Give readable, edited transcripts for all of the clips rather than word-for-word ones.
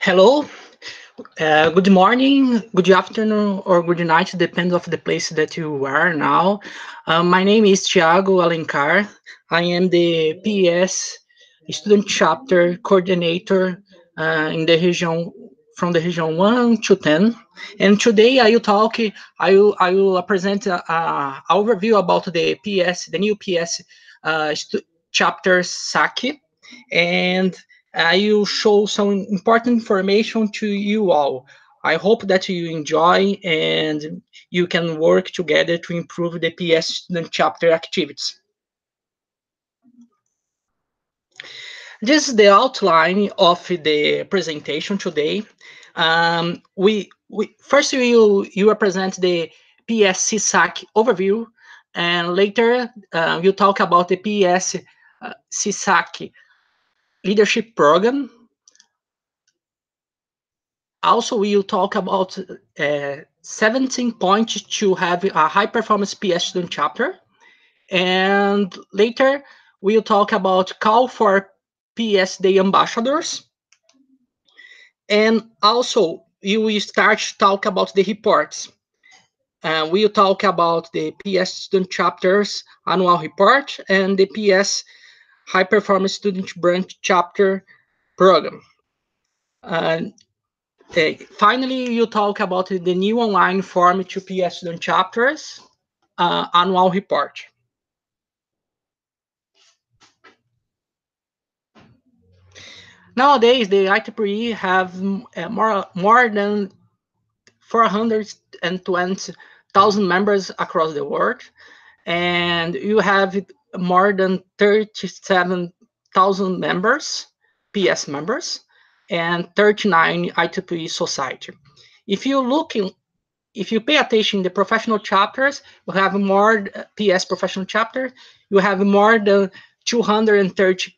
Hello, good morning, good afternoon, or good night, depends of the place that you are now. My name is Thiago Alencar. I am the PES Student Chapter Coordinator in the region, from the region 1 to 10. And today I will present an overview about the PES, the new PES chapter SAC, and I will show some important information to you all. I hope that you enjoy and you can work together to improve the PES student chapter activities. This is the outline of the presentation today. We first you will present the PES SAC overview, and later we'll talk about the PES SAC leadership program. Also, we'll talk about 17 points to have a high-performance PES student chapter. And later, we'll talk about call for PES Day Ambassadors. And also, we will start to talk about the reports. We'll talk about the PES student chapters annual report and the PES high-performance student branch chapter program. Finally, you talk about the new online form to PES student chapters annual report. Nowadays, the IEEE have more than 420,000 members across the world, and you have more than 37,000 members, PES members, and 39 IEEE society. If you pay attention in the professional chapters, you have more PES professional chapter, you have more than 230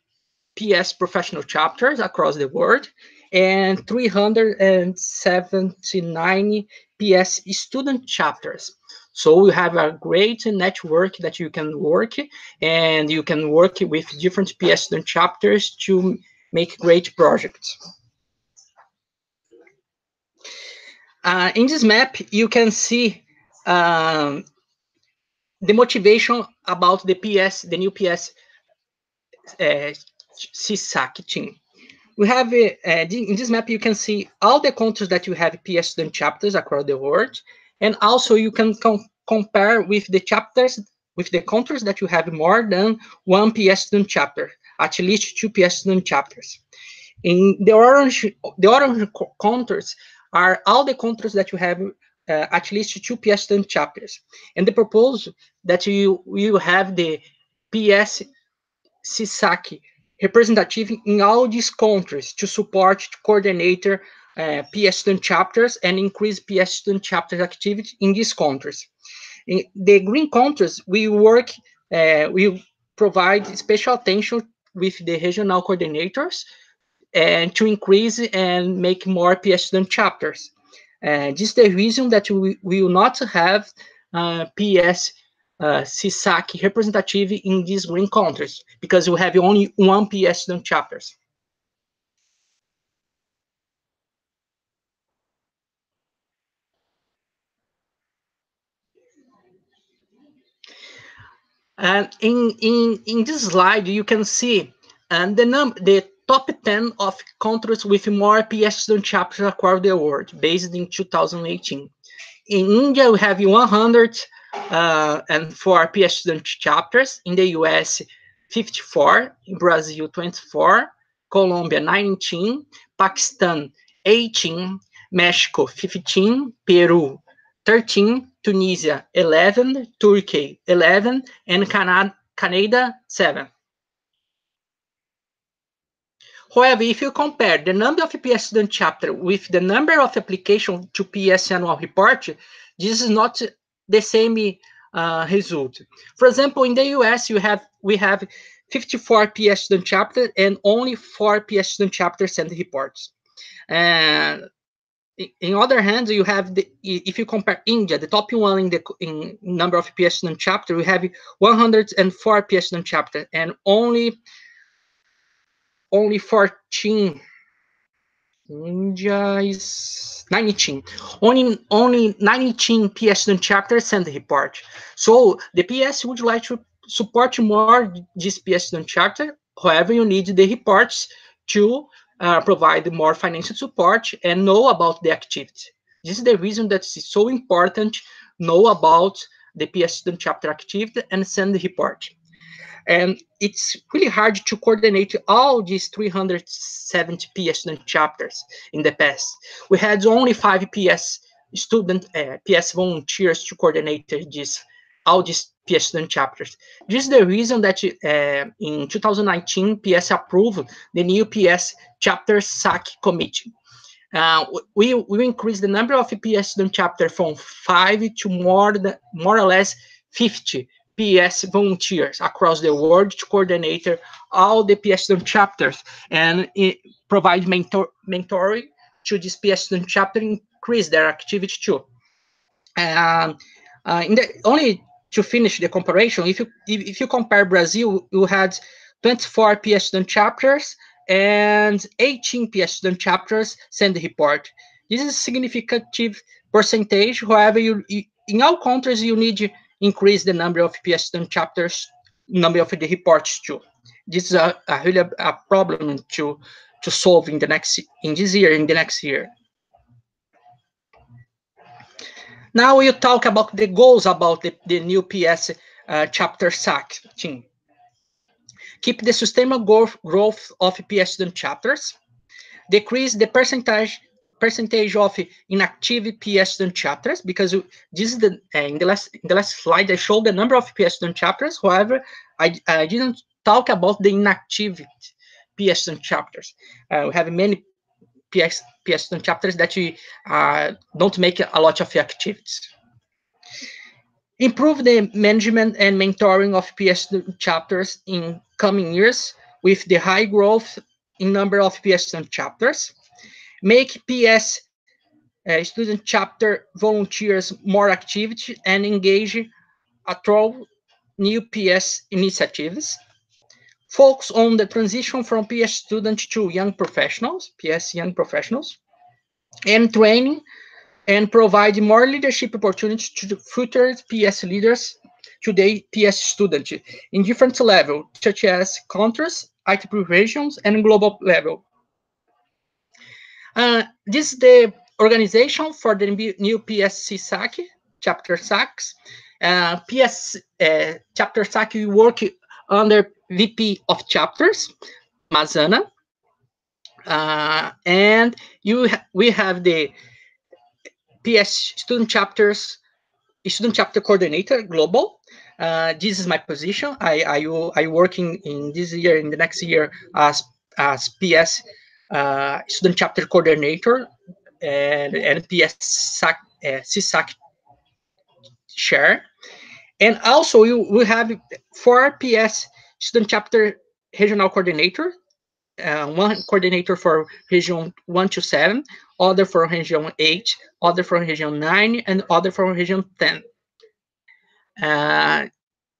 PES professional chapters across the world, and 379 PES student chapters. So we have a great network that you can work, and you can work with different PES student chapters to make great projects. In this map, you can see the motivation about the PES, the new PES CSAC team. We have, in this map, you can see all the countries that you have PES student chapters across the world, and also you can compare with the chapters, with the countries that you have more than one PES student chapter, at least two PES student chapters. In the orange countries are all the countries that you have at least two PES student chapters. And the proposal that you will have the PES CSAC representative in all these countries to support coordinator PES student chapters and increase PES student chapter activity in these countries. In the green countries, we work, we provide special attention with the regional coordinators and to increase and make more PES student chapters. This is the reason that we will not have PES CSAC representative in these green countries, because we have only one PES student chapters. And in this slide, you can see the top 10 of countries with more PES student chapters across the world, based in 2018. In India, we have 104 PES student chapters. In the US, 54. In Brazil, 24. Colombia, 19. Pakistan, 18. Mexico, 15. Peru, 13. Tunisia 11, Turkey 11, and Canada 7. However, if you compare the number of PES student chapter with the number of applications to PES annual report, this is not the same result. For example, in the US, we have 54 PES student chapters and only 4 PES student chapters send reports. And in other hand, you have if you compare India, the top one in number of PES student chapter, we have 104 PES student chapter and only 14. India is 19. Only 19 PES student chapters send the report. So the PS would like to support more this PES student chapter. However, you need the reports to provide more financial support and know about the activity. This is the reason that it's so important know about the PES student chapter activity and send the report. And it's really hard to coordinate all these 370 PES student chapters in the past. We had only 5 PES PES volunteers to coordinate all these PES student chapters. This is the reason that in 2019, PES approved the new PES chapter SAC committee. We increased the number of PES student chapter from 5 to more or less 50 PES volunteers across the world to coordinate all the PES student chapters and provide mentoring to this PES student chapter, increase their activity too. Only to finish the comparison, if you compare Brazil, you had 24 PES student chapters and 18 PES student chapters send the report. This is a significant percentage. However, in all countries, you need to increase the number of PES student chapters, number of the reports too. This is really a problem to solve in the next year. Now we'll talk about the goals about the new PES chapter SAC team. Keep the sustainable growth of PES student chapters. Decrease the percentage of inactive PES student chapters, because this is in the last slide I showed the number of PES student chapters. However, I didn't talk about the inactive PES student chapters. We have many PES student chapters that we don't make a lot of activities. Improve the management and mentoring of PES chapters in coming years with the high growth in number of PES student chapters. Make PES student chapter volunteers more active and engage through new PES initiatives. Focus on the transition from PES students to young professionals, PES young professionals, and training and provide more leadership opportunities to future PES leaders, today PES students, in different levels, such as countries, IT regions, and global level. This is the organization for the new PES SAC, chapter SACs. PES chapter SAC, we work under VP of chapters, Mazana. And we have the PES student chapter coordinator global. This is my position. I work in this year, in the next year, as PES student chapter coordinator and PES SAC, CSAC chair. And also we have 4 PES student chapter regional coordinator. One coordinator for region 1 to 7, other for region 8, other for region 9, and other for region 10.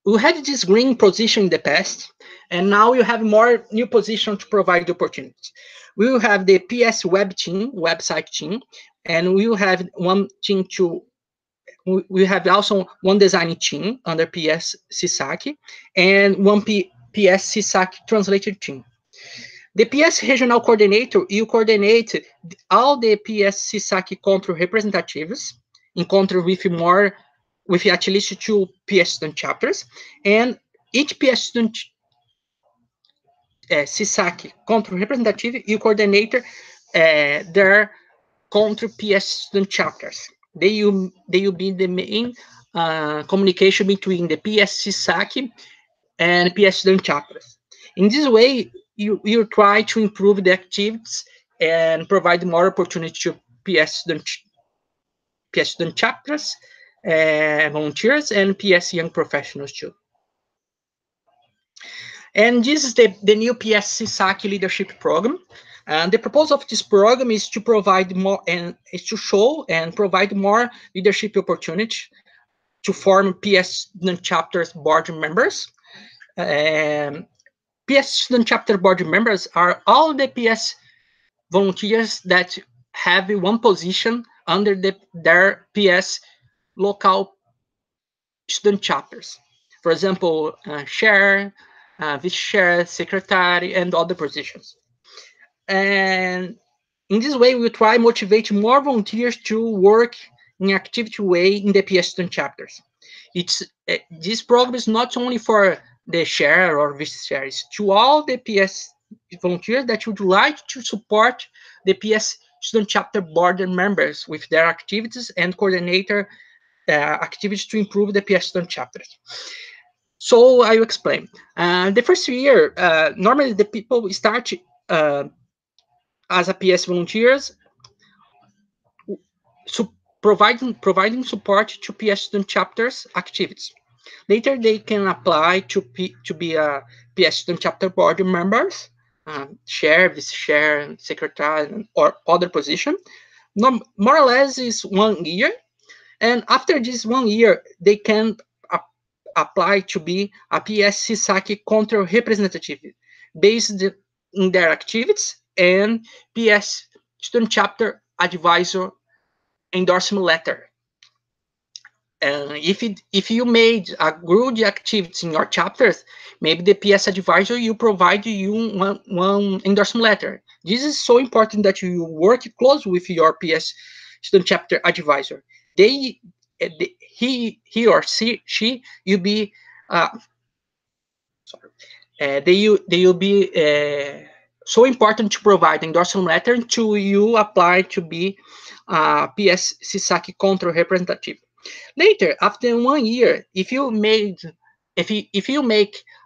We had this green position in the past, and now you have more new position to provide opportunities. We will have the PES website team, and we will have one team we have also one design team under PES CSAC, and one PES CSAC translated team. The PES Regional Coordinator, you coordinate all the PES CSAC country representatives in country with at least 2 PES student chapters, and each PES student CSAC country representative, you coordinate their country PES student chapters. they will be the main communication between the PES CSAC and PES student chapters. In this way, you try to improve the activities and provide more opportunity to PES student chapters, volunteers, and PES young professionals too. And this is the new PES SAC leadership program. And the purpose of this program is to provide more and is to show and provide more leadership opportunity to form PES student chapters board members. PES student chapter board members are all the PES volunteers that have one position under their PES local student chapters. For example, chair, vice chair, secretary, and other positions. And in this way, we try motivate more volunteers to work in an active way in the PES student chapters. This program is not only for the chair or vice chair, it's to all the PES volunteers that would like to support the PES student chapter board members with their activities and coordinator activities to improve the PES student chapters. So I will explain. The first year, normally the people start as a PES volunteers, providing support to PES student chapters activities. Later, they can apply to be a PES student chapter board members, chair, vice chair, secretary, or other position. More or less is 1 year. And after this 1 year, they can apply to be a PES SAC control representative based in their activities and PES student chapter advisor endorsement letter. And if you made a good activity in your chapters, maybe the PES advisor will provide you one endorsement letter. This is so important that you work close with your PES student chapter advisor. He or she will be they will be so important to provide endorsement letter to you apply to be PES SAC control representative. Later, after 1 year, if you make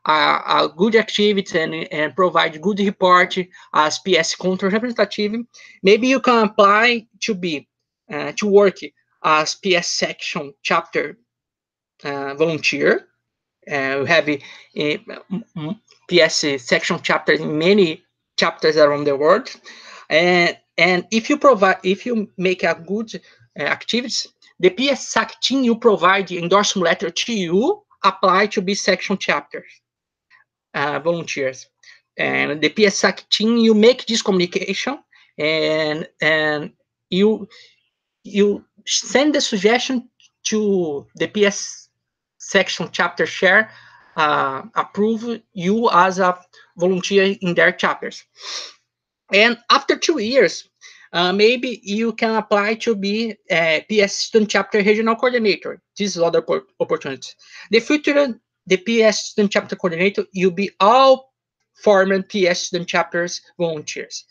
a good activity and provide good report as PES control representative, maybe you can apply to be to work as PES section chapter volunteer. We have a PES section chapter in many chapters around the world, and if you make a good activities, the PES SAC team will provide the endorsement letter to you, apply to be section chapters volunteers, and the PES SAC team you make this communication, and you send the suggestion to the PES section chapter chair approve you as a volunteer in their chapters. And after 2 years, maybe you can apply to be a PES Student Chapter Regional Coordinator. This is other opportunity. The future, the PES Student Chapter Coordinator, you'll be all former PES Student Chapters volunteers.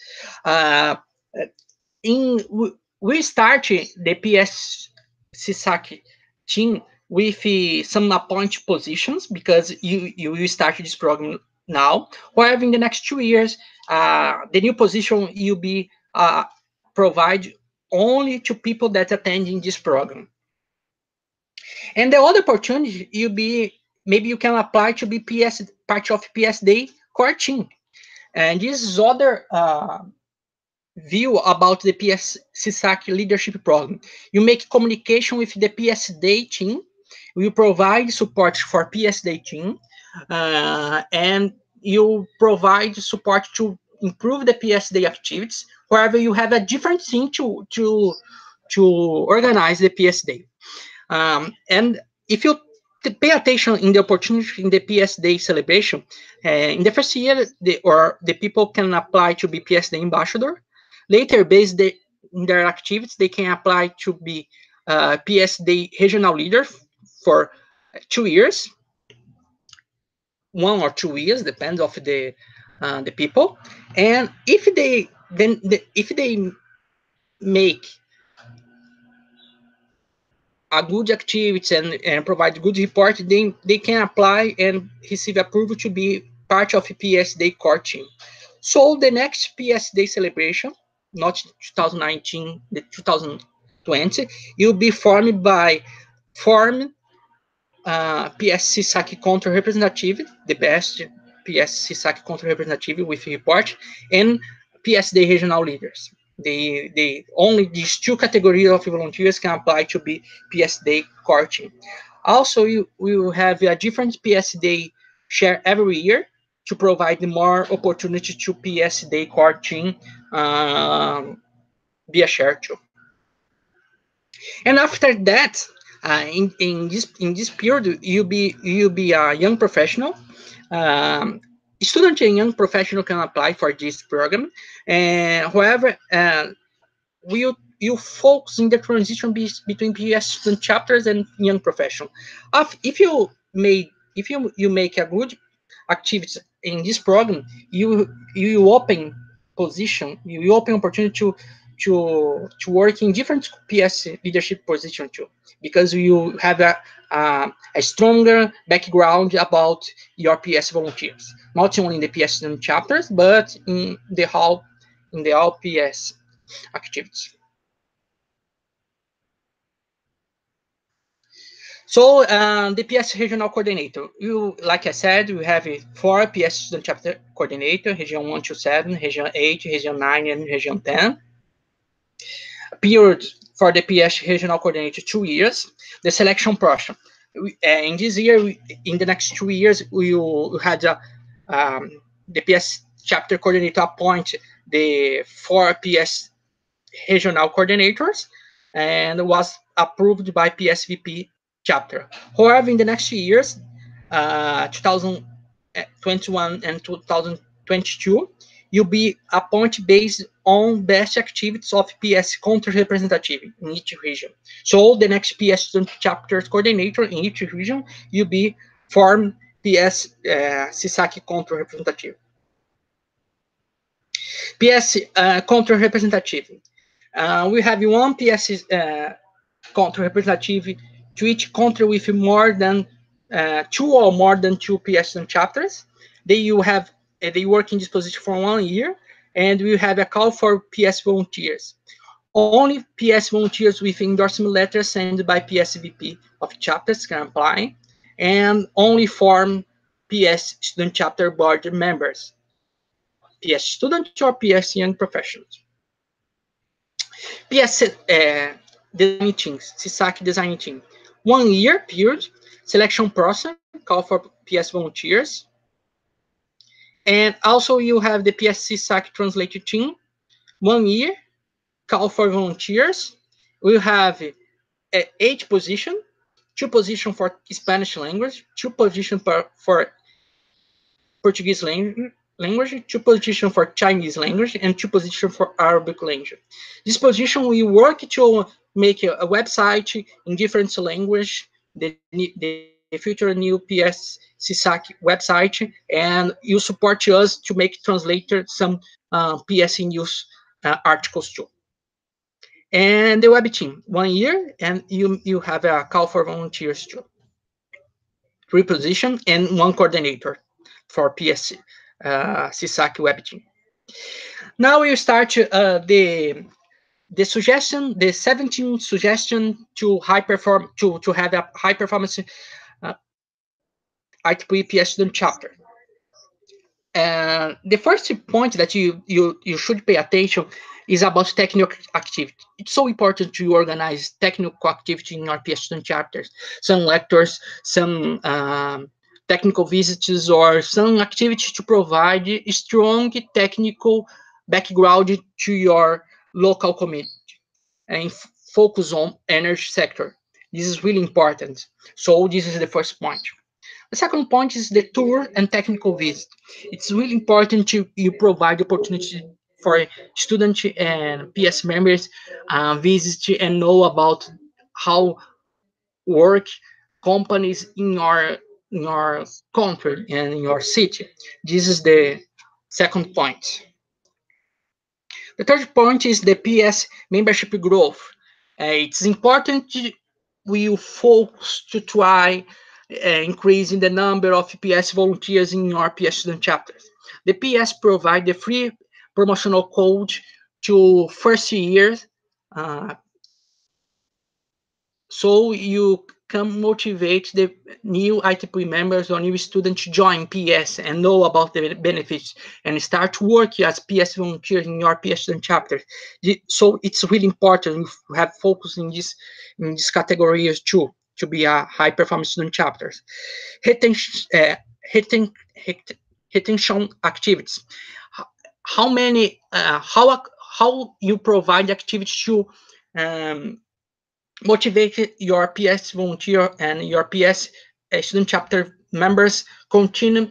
We started the PES SAC team with some appointed positions because you started this program now. However, in the next 2 years, the new position will be provide only to people that attending this program. And the other opportunity will be maybe you can apply to be part of PES Day core team. And this is other view about the PES SAC leadership program. You make communication with the PES Day team. We provide support for PES Day team, and you provide support to improve the PES Day activities. However, you have a different thing to organize the PES Day. And if you pay attention in the opportunity in the PES Day celebration, in the first year, the people can apply to be PES Day ambassador. Later, based in their activities, they can apply to be PES Day regional leader for 2 years, 1 or 2 years, depends of the people. And if they make a good activity and provide good report, they can apply and receive approval to be part of PES Day core team. So the next PES Day celebration, not 2019, the 2020, will be formed by PES SAC control representative, the best PES SAC control representative with report, and PES Day regional leaders. They only these two categories of volunteers can apply to be PES Day core team. Also, we will have a different PES Day share every year to provide more opportunity to PES Day core team be a share too. And after that, in this period, you'll be a young professional. Um, Student and young professional can apply for this program. And however, you focus in the transition between PES student chapters and young professional. If you make a good activity in this program, you open position, you open opportunity to work in different PS leadership position too, because you have a stronger background about your PS volunteers, not only in the PS student chapters, but in the all PS activities. So the PS Regional Coordinator, like I said, we have 4 PS Student Chapter Coordinator, Region 1 to 7, Region 8, Region 9, and Region 10. Period for the PS Regional Coordinator, 2 years. The selection process. In this year, in the next 2 years, we had the PS Chapter Coordinator appoint the 4 PS Regional Coordinators and was approved by PSVP chapter. However, in the next 2 years, 2021 and 2022, you'll be appointed based on best activities of PS country representative in each region. So the next PS student chapter coordinator in each region, you'll be form PS CSAC country representative. PS country representative. We have one PS country representative to each country with more than 2 PS chapters. They work in this position for 1 year, and we have a call for PS volunteers. Only PS volunteers with endorsement letters sent by PSVP of chapters can apply, and only form PS student chapter board members, PS student or PS young professionals. PS design team, SAC design team. 1 year period, selection process, call for PS volunteers. And also you have the PS SAC translator team. 1 year, call for volunteers. We have 8 position, 2 position for Spanish language, 2 position for Portuguese language, 2 position for Chinese language, and 2 position for Arabic language. This position we work to make a website in different language, the future new PS CSAC website, and you support us to make translator some PS news articles too. And the web team, 1 year, and you have a call for volunteers too. 3 position and 1 coordinator for PS CSAC web team. Now we start the suggestion, the 17 suggestion to have a high performance IEEE PS student chapter. The first point that you should pay attention is about technical activity. It's so important to organize technical activity in our PS student chapters. Some lectures, some technical visits, or some activity to provide a strong technical background to your local community and focus on energy sector. This is really important. So this is the first point. The second point is the tour and technical visit. It's really important you provide opportunity for students and PS members visit and know about how work companies in your country and in your city. This is the second point. The third point is the PS membership growth. It's important will focus to try increasing the number of PES volunteers in your PES student chapters. The PES provide the free promotional code to first years, so you can motivate the new IEEE members or new students to join PES and know about the benefits and start working as PES volunteers in your PES student chapter. So it's really important to have focus in this categories too, to be a high performance student chapters. Retention activities. How many? How you provide activities to motivate your PES volunteer and your PES student chapter members continue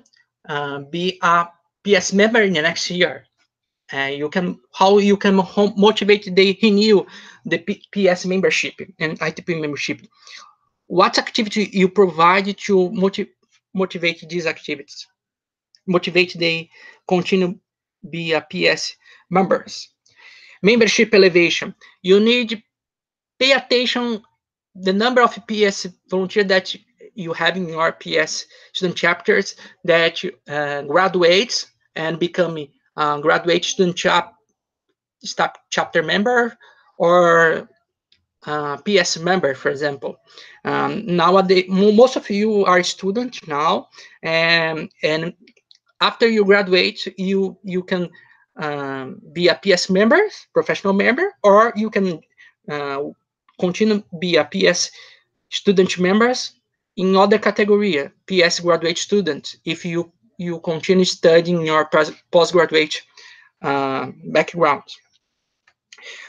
be a PES member in the next year. How you can motivate they renew the PES membership and IEEE membership. What activity you provide to motivate these activities? Motivate they continue be a PES members. Membership elevation. You need pay attention the number of PES volunteers that you have in your PES student chapters that graduates and become graduate student chapter member or PES member, for example. Nowadays, most of you are students now, and after you graduate, you can be a PES member, professional member, or you can continue be a PES student members in other category, PES graduate student, if you continue studying your postgraduate background.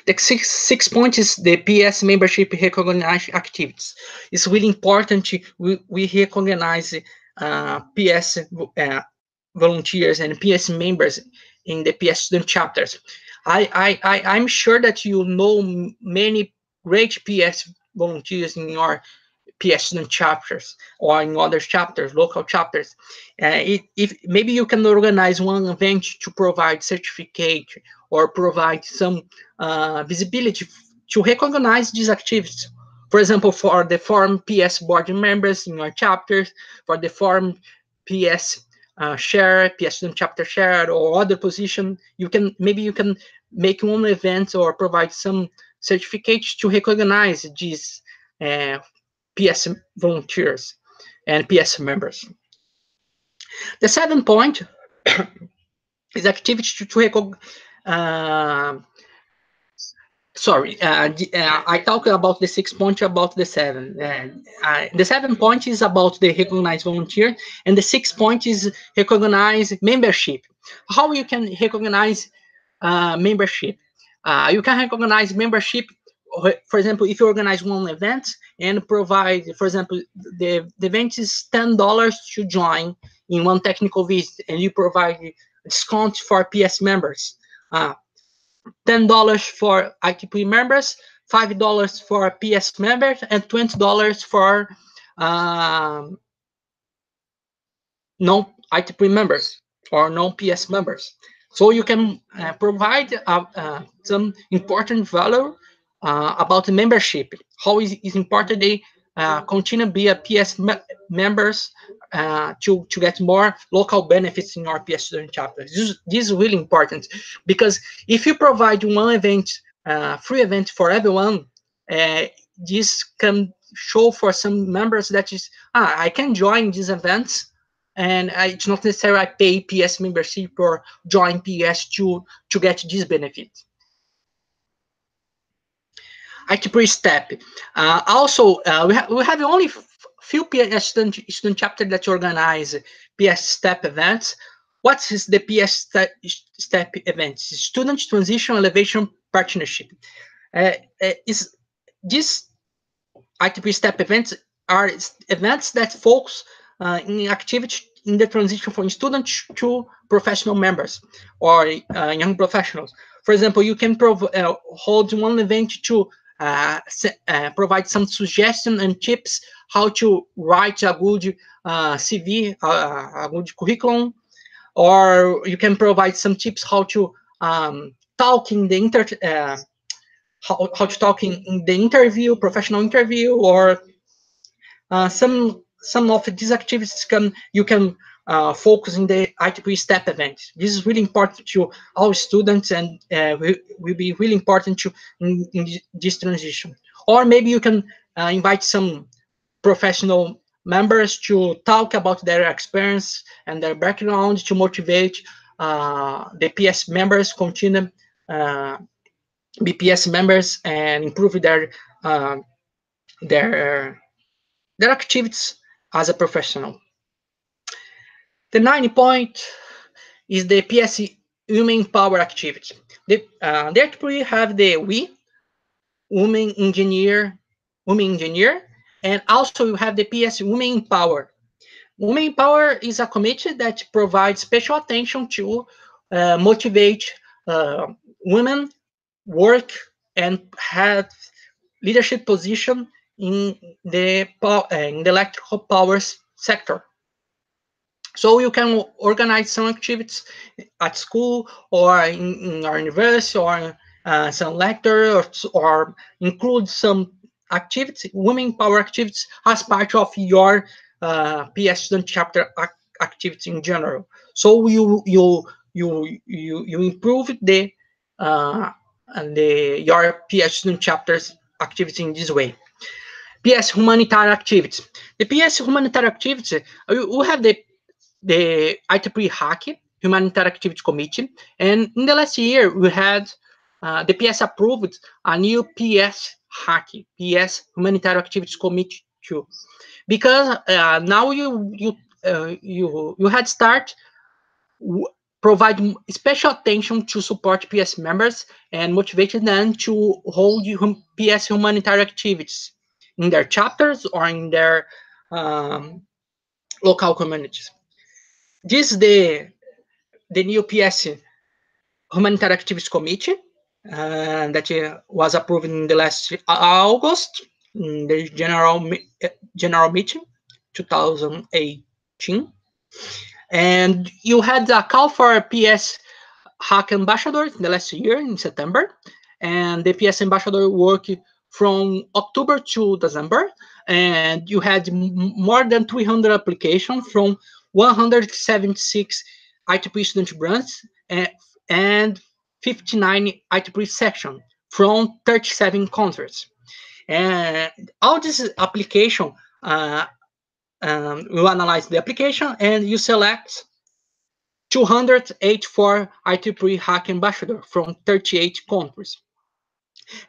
The six point is the PES membership recognition activities. It's really important we recognize PES volunteers and PES members in the PES student chapters. I'm sure that you know many great PES volunteers in your PES student chapters or in other chapters, local chapters. If maybe you can organize one event to provide certificate or provide some visibility to recognize these activities. For example, for the forum PES board members in your chapters, for the forum PES share, PES student chapter shared, or other position, you can make one event or provide some certificates to recognize these PES volunteers and PES members. The 7th point is activity to recognize. I talked about the 6 point, about the 7. The 7 point is about the recognize volunteer, and the 6 point is recognize membership. How you can recognize membership? You can recognize membership, for example, if you organize one event and provide, for example, the event is $10 to join in one technical visit, and you provide discount for PES members. $10 for IEEE members, $5 for PES members, and $20 for non-IEEE members or non-PES members. So you can provide some important value about the membership. How is important they continue to be a PES members to get more local benefits in our PES student chapter. This is really important, because if you provide one event, free event for everyone, this can show for some members that is, I can join these events, and it's not necessary I pay PES membership or join PES to get this benefit. IEEE step. Also, we have only few PES student chapter that organize PES step events. What is the PES step event? Student Transition Elevation Partnership. Is this IEEE step events are events that focus in activity in the transition from students to professional members or young professionals. For example, you can hold one event to provide some suggestions and tips how to write a good CV, a good curriculum, or you can provide some tips how to talk in the how to talk in the interview, professional interview, or some of these activities you can focus in the IEEE step event. This is really important to all students, and will be really important to in this transition. Or maybe you can invite some professional members to talk about their experience and their background to motivate the PS members continue BPS members and improve uh, their their activities as a professional. The 90 point is the PS Women Power activity. The actually have the Women Engineer, and also you have the PS Women Power. Women Power is a committee that provides special attention to motivate women work and have leadership position in the electrical powers sector. So you can organize some activities at school or in our university or some lecture or include some activities, women power activities as part of your PS student chapter activity in general. So you improve your PS student chapters activity in this way. PS humanitarian activities. The PS humanitarian activities, we have the IEEE HAC, Humanitarian Activity Committee, and in the last year we had the PS approved a new PS HAC, PS Humanitarian Activities Committee too, because now you had start provide special attention to support PS members and motivated them to hold PS humanitarian activities in their chapters or in their local communities. This is the new PS Humanitarian Activities Committee that was approved in the last August in the general meeting 2018, and you had a call for a PS HAC ambassador in the last year in September, and the PS ambassador worked from October to December, and you had more than 300 applications from 176 IEEE student branches and 59 IEEE sections from 37 countries. And all this application, you analyze the application and you select 284 IEEE HAC ambassadors from 38 countries.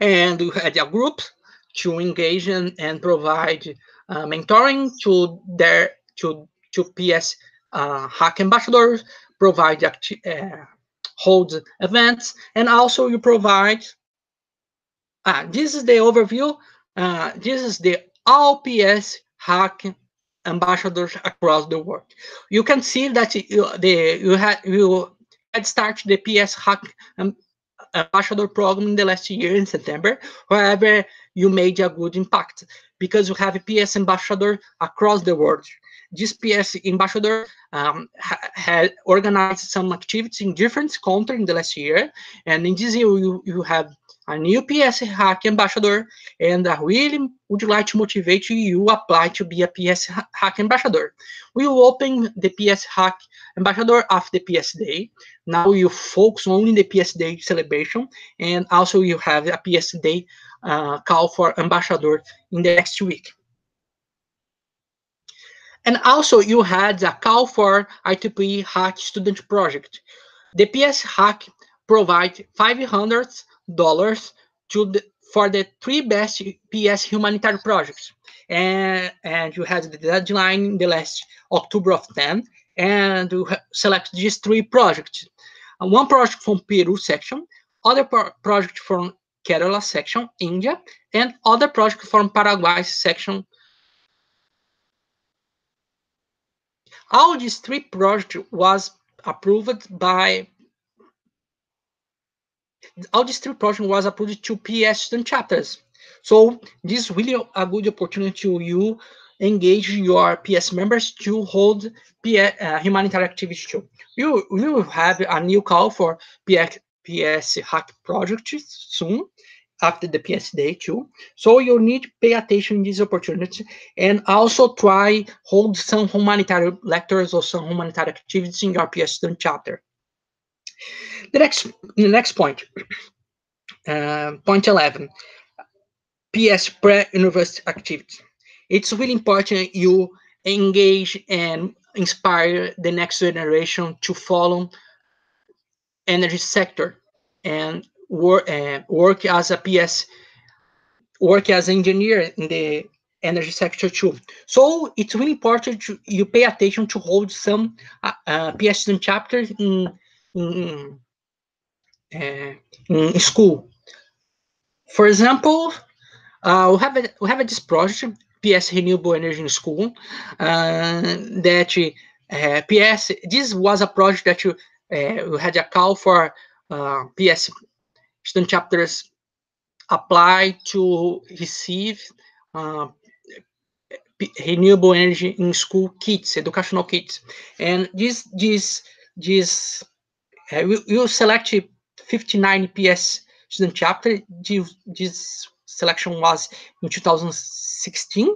And we had a group to engage and provide mentoring to PS HAC ambassadors, provide hold events, and also you provide. This is the overview. This is the all PS HAC ambassadors across the world. You can see that you had started the PS HAC ambassador program in the last year in September. However, you made a good impact because you have a PS ambassador across the world. This PS ambassador had organized some activities in different countries in the last year, and in this year you have a new PS HAC ambassador, and I really would like to motivate you apply to be a PS HAC ambassador. We will open the PS HAC ambassador after the PS Day. Now you focus only on the PS Day celebration, and also you have a PS Day call for ambassador in the next week. And also you had a call for IEEE HAC student project. The PS HAC provide $500 for the 3 best PS humanitarian projects. And you had the deadline in the last October of 10, and you select these 3 projects. One project from Peru section, other project from Kerala section, India, and other project from Paraguay section. All these 3 projects was approved by to PS student chapters. So this is really a good opportunity to you engage your PS members to hold humanitarian activities too. You will have a new call for PS HAC project soon, after the PS day too. So you need to pay attention to this opportunity and also try hold some humanitarian lectures or some humanitarian activities in your PS student chapter. The next point, point 11, PS pre-university activities. It's really important you engage and inspire the next generation to follow energy sector and work as a PS, work as an engineer in the energy sector too. So it's really important you pay attention to hold some PS student chapters in, uh, in school. For example, we have this project, PS Renewable Energy in School, that PS. This was a project that we had a call for PS student chapters apply to receive uh, renewable energy in school kits, educational kits, and this we select 59 PS student chapter. This selection was in 2016,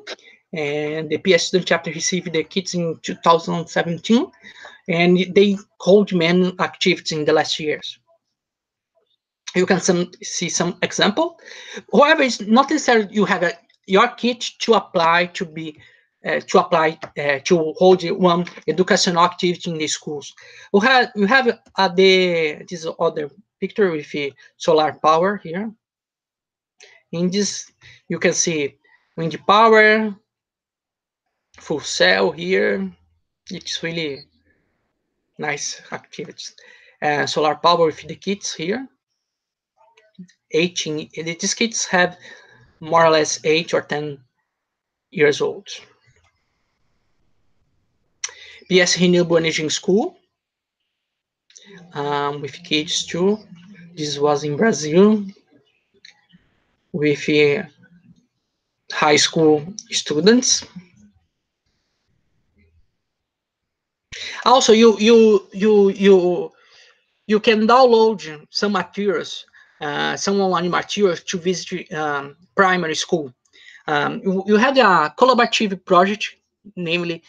and the PS student chapter received the kits in 2017, and they hold many activities in the last years. You can see some example. However, it's not necessary you have your kit to apply to hold one educational activity in the schools. You have this other picture with solar power here. In this, you can see wind power, full cell here. It's really nice activities. Solar power with the kits here. 18. These kits have more or less 8 or 10 years old. PS Renewable Energy in School, with kids too. This was in Brazil with high school students. Also, you can download some materials, some online materials to visit primary school. You had a collaborative project, namely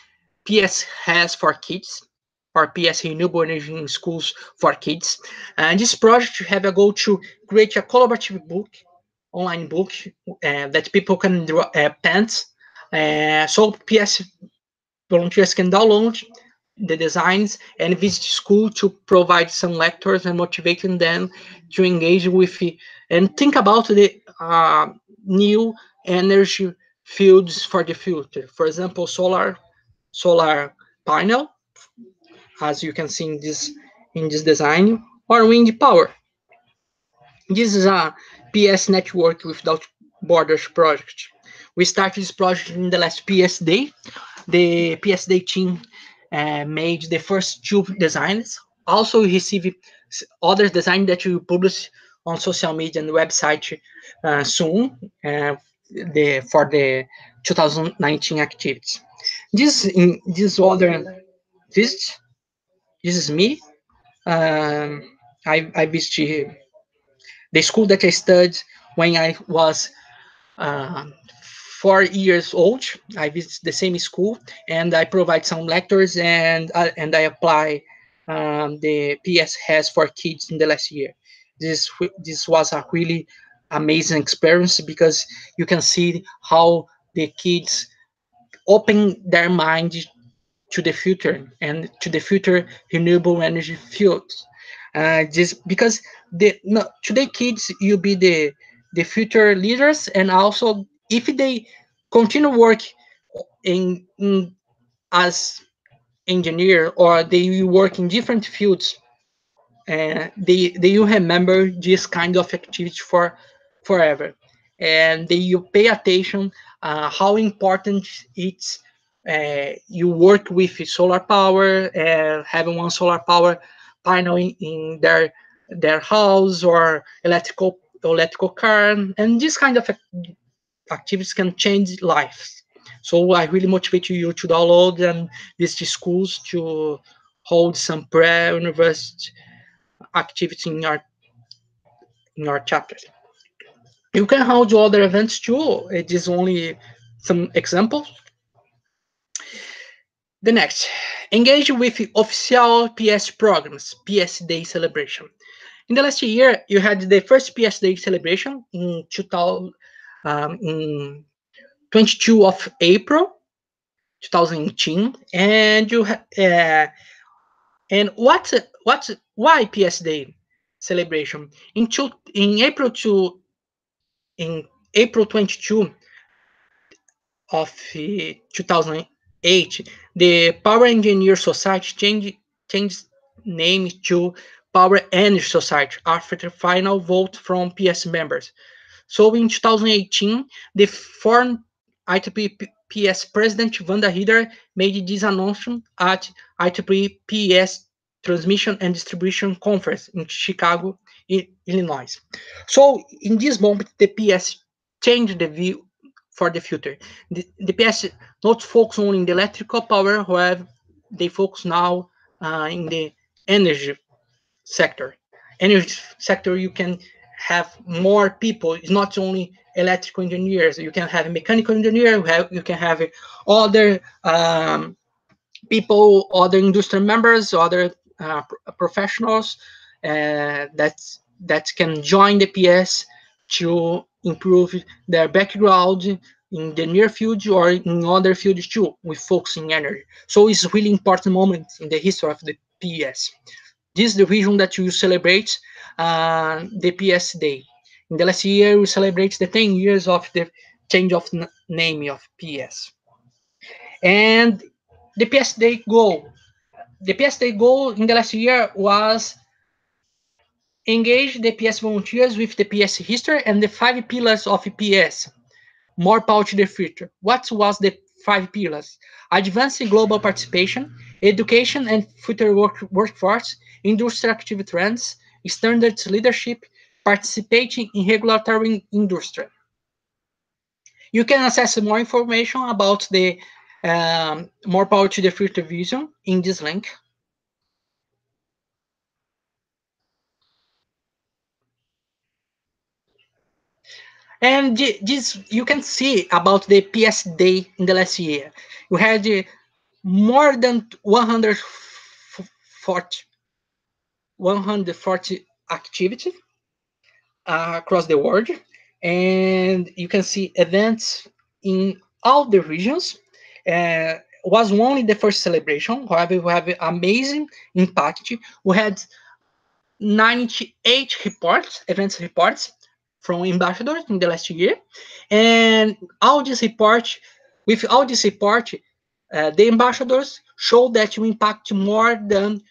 PS has for kids, or PS Renewable Energy in Schools for Kids. And this project have a goal to create a collaborative book, online book, that people can draw pens. So PS volunteers can download the designs and visit school to provide some lectures and motivating them to engage with and think about the new energy fields for the future. For example, solar panel, as you can see in this design, or wind power. This is a PS Network Without Borders project. We started this project in the last PS Day. The PS Day team made the first 2 designs. Also, we received other designs that we publish on social media and website soon for the 2019 activities. This other visit. This is me. I visited the school that I studied when I was uh, 4 years old. I visit the same school and I provide some lectures and I apply the PS has for kids in the last year. This was a really amazing experience because you can see how the kids open their mind to the future and to the future renewable energy fields. Just because today kids you be the future leaders, and also if they continue work in as engineer or they work in different fields, they will remember this kind of activity for forever, and they you pay attention how important it's you work with solar power and having one solar power panel in their house or electrical car, and this kind of activities can change lives. So I really motivate you to download and visit schools to hold some pre-university activity in your chapter. You can hold other events too. It is only some examples. The next, engage with official PS programs, PS Day celebration. In the last year, you had the first PS Day celebration in 2000, in 22 of April 2018, and and why PS Day celebration in April 22 of 2008, the Power Engineer Society changed name to Power Energy Society after the final vote from PS members. So in 2018, the former IEEE PES President Wanda Hider made this announcement at IEEE PES Transmission and Distribution Conference in Chicago, Illinois. So in this moment, the PS changed the view for the future. The PS not focus only in the electrical power, however, they focus now in the energy sector. Energy sector, you can have more people. It's not only electrical engineers. You can have a mechanical engineer. You can have other people, other industrial members, other professionals that can join the PS to improve their background in the near future or in other fields too, with focusing energy. So it's a really important moment in the history of the PS. This is the region that you celebrate the PS Day. In the last year, we celebrate the 10 years of the change of name of PS. And the PS Day goal. The PS Day goal in the last year was engage the PS volunteers with the PS history and the 5 pillars of PS. More power to the future. What was the 5 pillars? Advancing global participation, education and future workforce, industrial active trends, standards leadership, participating in regulatory industry. You can access more information about the More Power to the Future vision in this link. And this you can see about the PS Day in the last year. We had more than 140 activities across the world, and you can see events in all the regions. Was only the first celebration. However, we have amazing impact. We had 98 events reports from ambassadors in the last year, and with all this report, the ambassadors show that you impact more than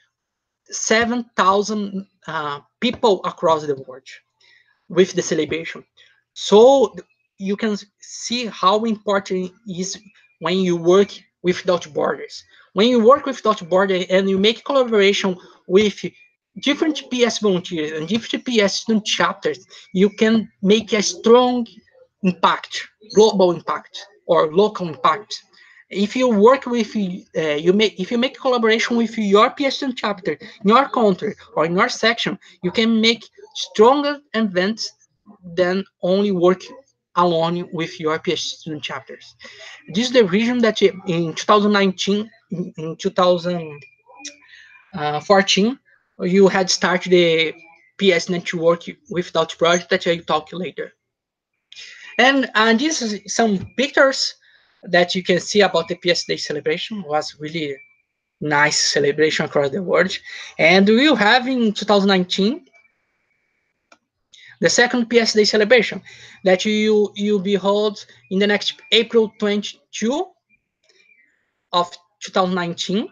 7,000 people across the world with the celebration. So you can see how important it is when you work without borders. When you work without borders and you make collaboration with different PS volunteers and different PS student chapters, you can make a strong impact, global impact or local impact. If you work with if you make collaboration with your PS student chapter in your country or in your section, you can make stronger events than only work alone with your PS student chapters. This is the reason that in 2019, in 2014, you had started the PS Network without project that I'll talk later. And these is some pictures that you can see about the PS Day celebration. It was really nice celebration across the world. And we'll have in 2019 the second PS Day celebration that you'll be held in the next April 22 of 2019.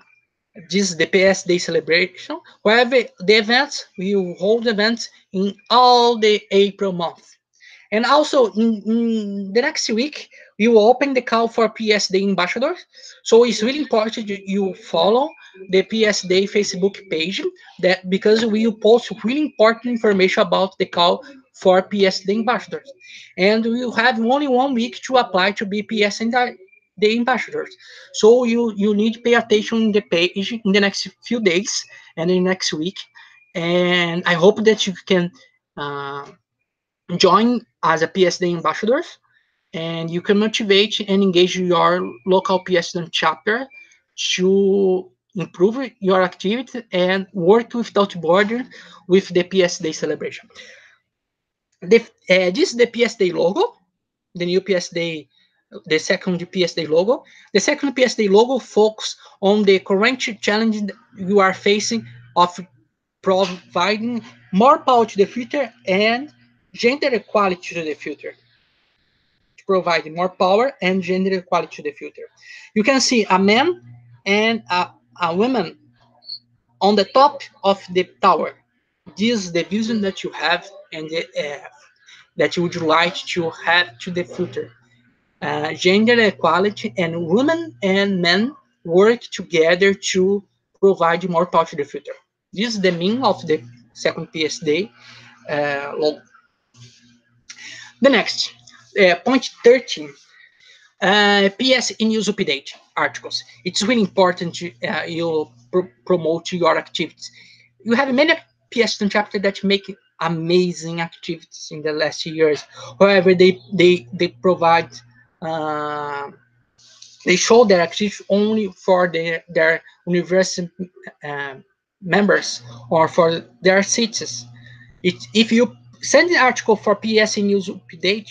This is the PS Day celebration, where the events will hold events in all the April month. And also in the next week, we will open the call for PS Day ambassadors. So it's really important you follow the PS Day Facebook page because we will post really important information about the call for PS Day ambassadors. And we will have only 1 week to apply to be PS Day ambassadors. So you need to pay attention in the page in the next few days and in the next week. And I hope that you can join as a PES ambassadors, and you can motivate and engage your local PES student chapter to improve your activity and work without border with the PES Day celebration. This is the PES Day logo, the new PES Day, the second PES Day logo. The second PES Day logo focuses on the current challenge you are facing of providing more power to the future and gender equality to the future. To provide more power and gender equality to the future. You can see a man and a woman on the top of the tower. This is the vision that you have and that you would like to have to the future. Gender equality and women and men work together to provide more power to the future. This is the meaning of the second PES Day logo. The next, point 13, PES in-use update articles. It's really important to you promote your activities. You have many PES chapters that make amazing activities in the last years. However, they provide they show their activities only for their university members or for their cities. If you send an article for PES News Update,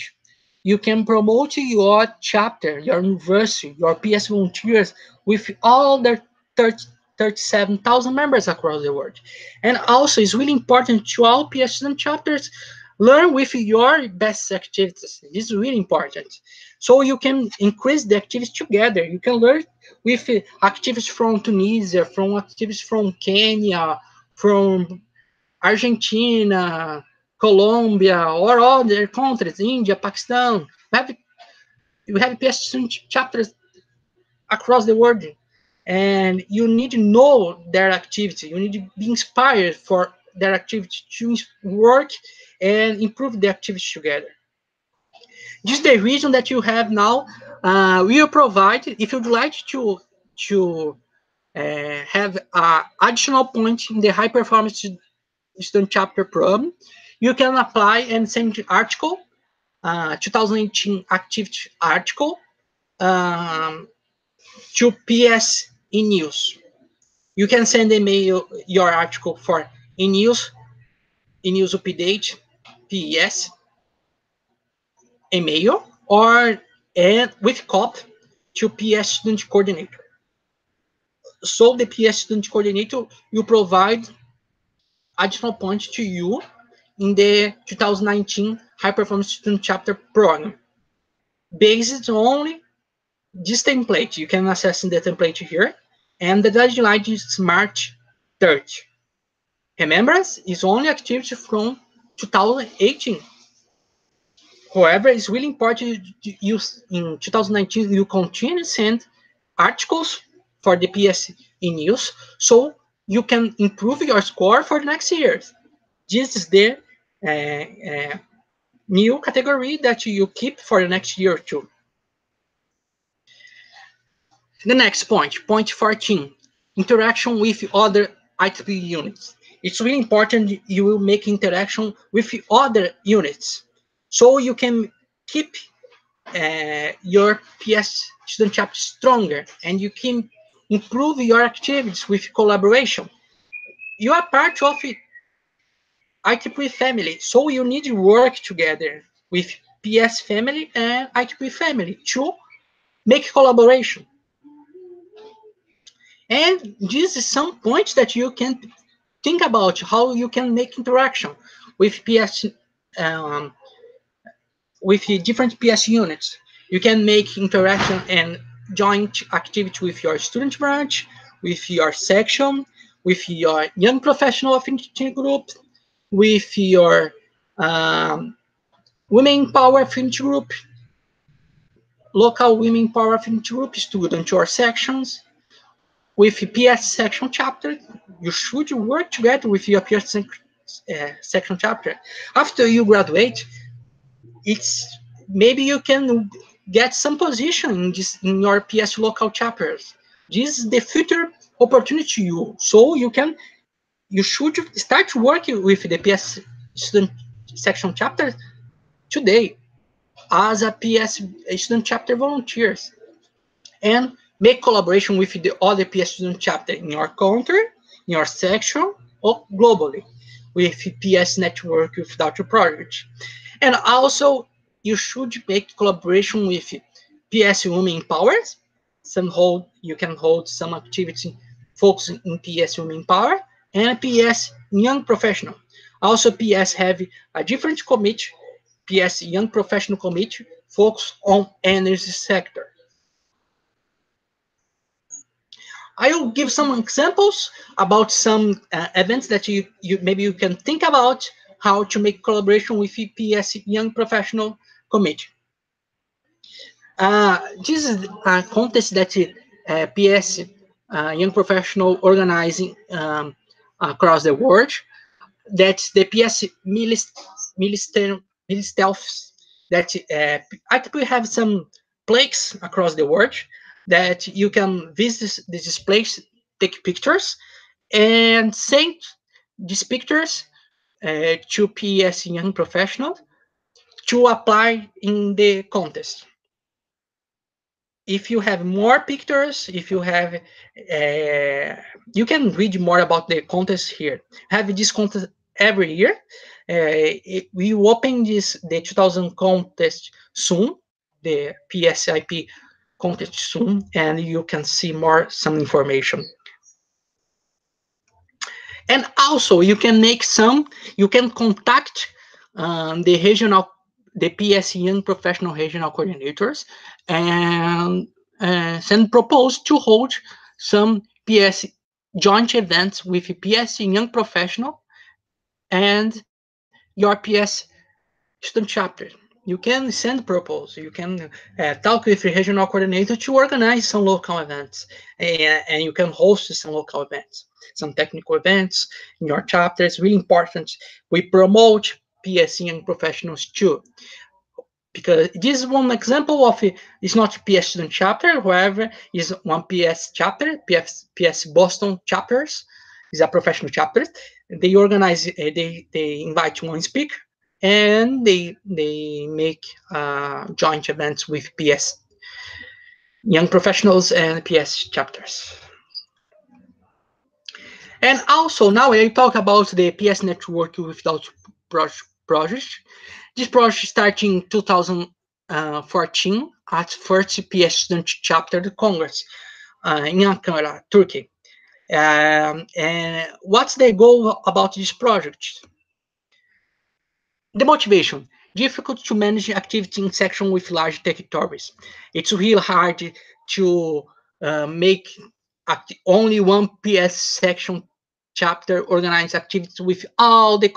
you can promote your chapter, your university, your PES volunteers with all their 37,000 members across the world. And also, it's really important to all PES student chapters learn with your best activities. This is really important. So you can increase the activities together. You can learn with activities from Tunisia, from activities from Kenya, from Argentina, Colombia, or other countries, India, Pakistan. We have PES chapters across the world, and you need to know their activity. You need to be inspired for their activity to work and improve the activity together. This is the reason that you have now. We will provide, if you'd like to have additional points in the high performance student chapter program, you can apply and send the article, 2018 activity article, to PES in-use. You can send email your article for in-use update, PES, email, or and with copy to PES Student Coordinator. So the PES Student Coordinator will provide additional points to you in the 2019 High Performance Student Chapter program. Based on this template, you can access the template here, and the deadline is March 30. Remember, it's only activity from 2018. However, it's really important to use in 2019, you continue to send articles for the PES in use, so you can improve your score for the next years. This is the new category that you keep for the next year or two. The next point, point 14, interaction with other IEEE units. It's really important you will make interaction with other units, so you can keep your PES student chapter stronger, and you can improve your activities with collaboration. You are part of IEEE family, so you need to work together with PES family and IEEE family to make collaboration. And this is some points that you can think about how you can make interaction with PES, with different PES units. You can make interaction and joint activity with your student branch, with your section, with your young professional affinity group, with your women power affinity group, local women power affinity group, student or sections. With PES section chapter, you should work together with your PES section chapter. After you graduate, it's maybe you can get some position in your PES local chapters. This is the future opportunity to you. So you should start working with the PES student section chapter today as a PS student chapter volunteers and make collaboration with the other PS student chapter in your country, in your section, or globally with PS Network without your project. And also, you should make collaboration with PS Women Power. You can hold some activity focusing in PS Women Power and PS Young Professional. Also, PS have a different committee, PS Young Professional Committee, focused on energy sector. I will give some examples about some events that maybe you can think about how to make collaboration with PS Young Professional Committee. This is a contest that PS Young Professional organizing across the world. That's the PS Military that I think we have some plaques across the world that you can visit these places, take pictures, and send these pictures to PS Young Professional to apply in the contest. If you have more pictures, if you have, you can read more about the contest here. Have this contest every year. We open the 2000 contest soon, the PSIP contest soon, and you can see some information. And also, you can contact the PS Young Professional Regional Coordinators and send proposals to hold some PS joint events with PS Young Professional and your PS student chapter. You can send proposals. You can talk with the regional coordinator to organize some local events, and you can host some local events, some technical events in your chapter. It's really important. We promote PS Young Professionals too, because this is one example of it's not PS student chapter, however, is one PS chapter, PS Boston chapters, is a professional chapter. They organize, they invite one speaker, and they make joint events with PS Young Professionals and PS chapters. And also now I talk about the PS Network without project. This project started in 2014 at first PS Student Chapter Congress in Ankara, Turkey. And what's the goal about this project? The motivation: difficult to manage activity in section with large territories. It's really hard to make only one PS section chapter organize activities with all the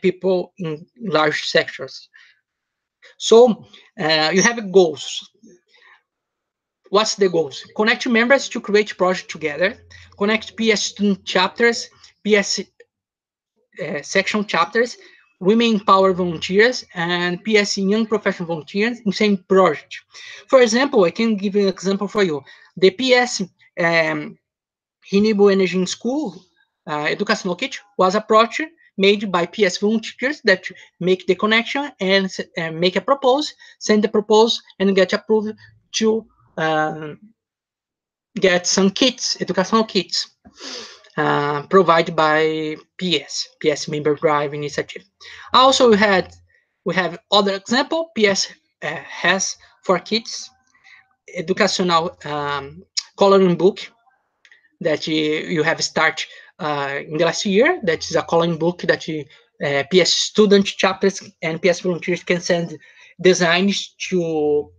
people in large sections. So you have goals. What's the goals? Connect members to create project together. Connect PS student chapters, PS section chapters, women power volunteers, and PS young professional volunteers in same project. For example, I can give an example for you. The PS Renewable Energy in School Educational Kit was a project made by PS volunteers that make the connection and make a proposal, send the proposal, and get approved to get some kits, educational kits, provided by PS Member Drive Initiative. Also, we have other example. PS has for kids educational coloring book that you have start in the last year. That is a coloring book that PS student chapters and PS volunteers can send designs to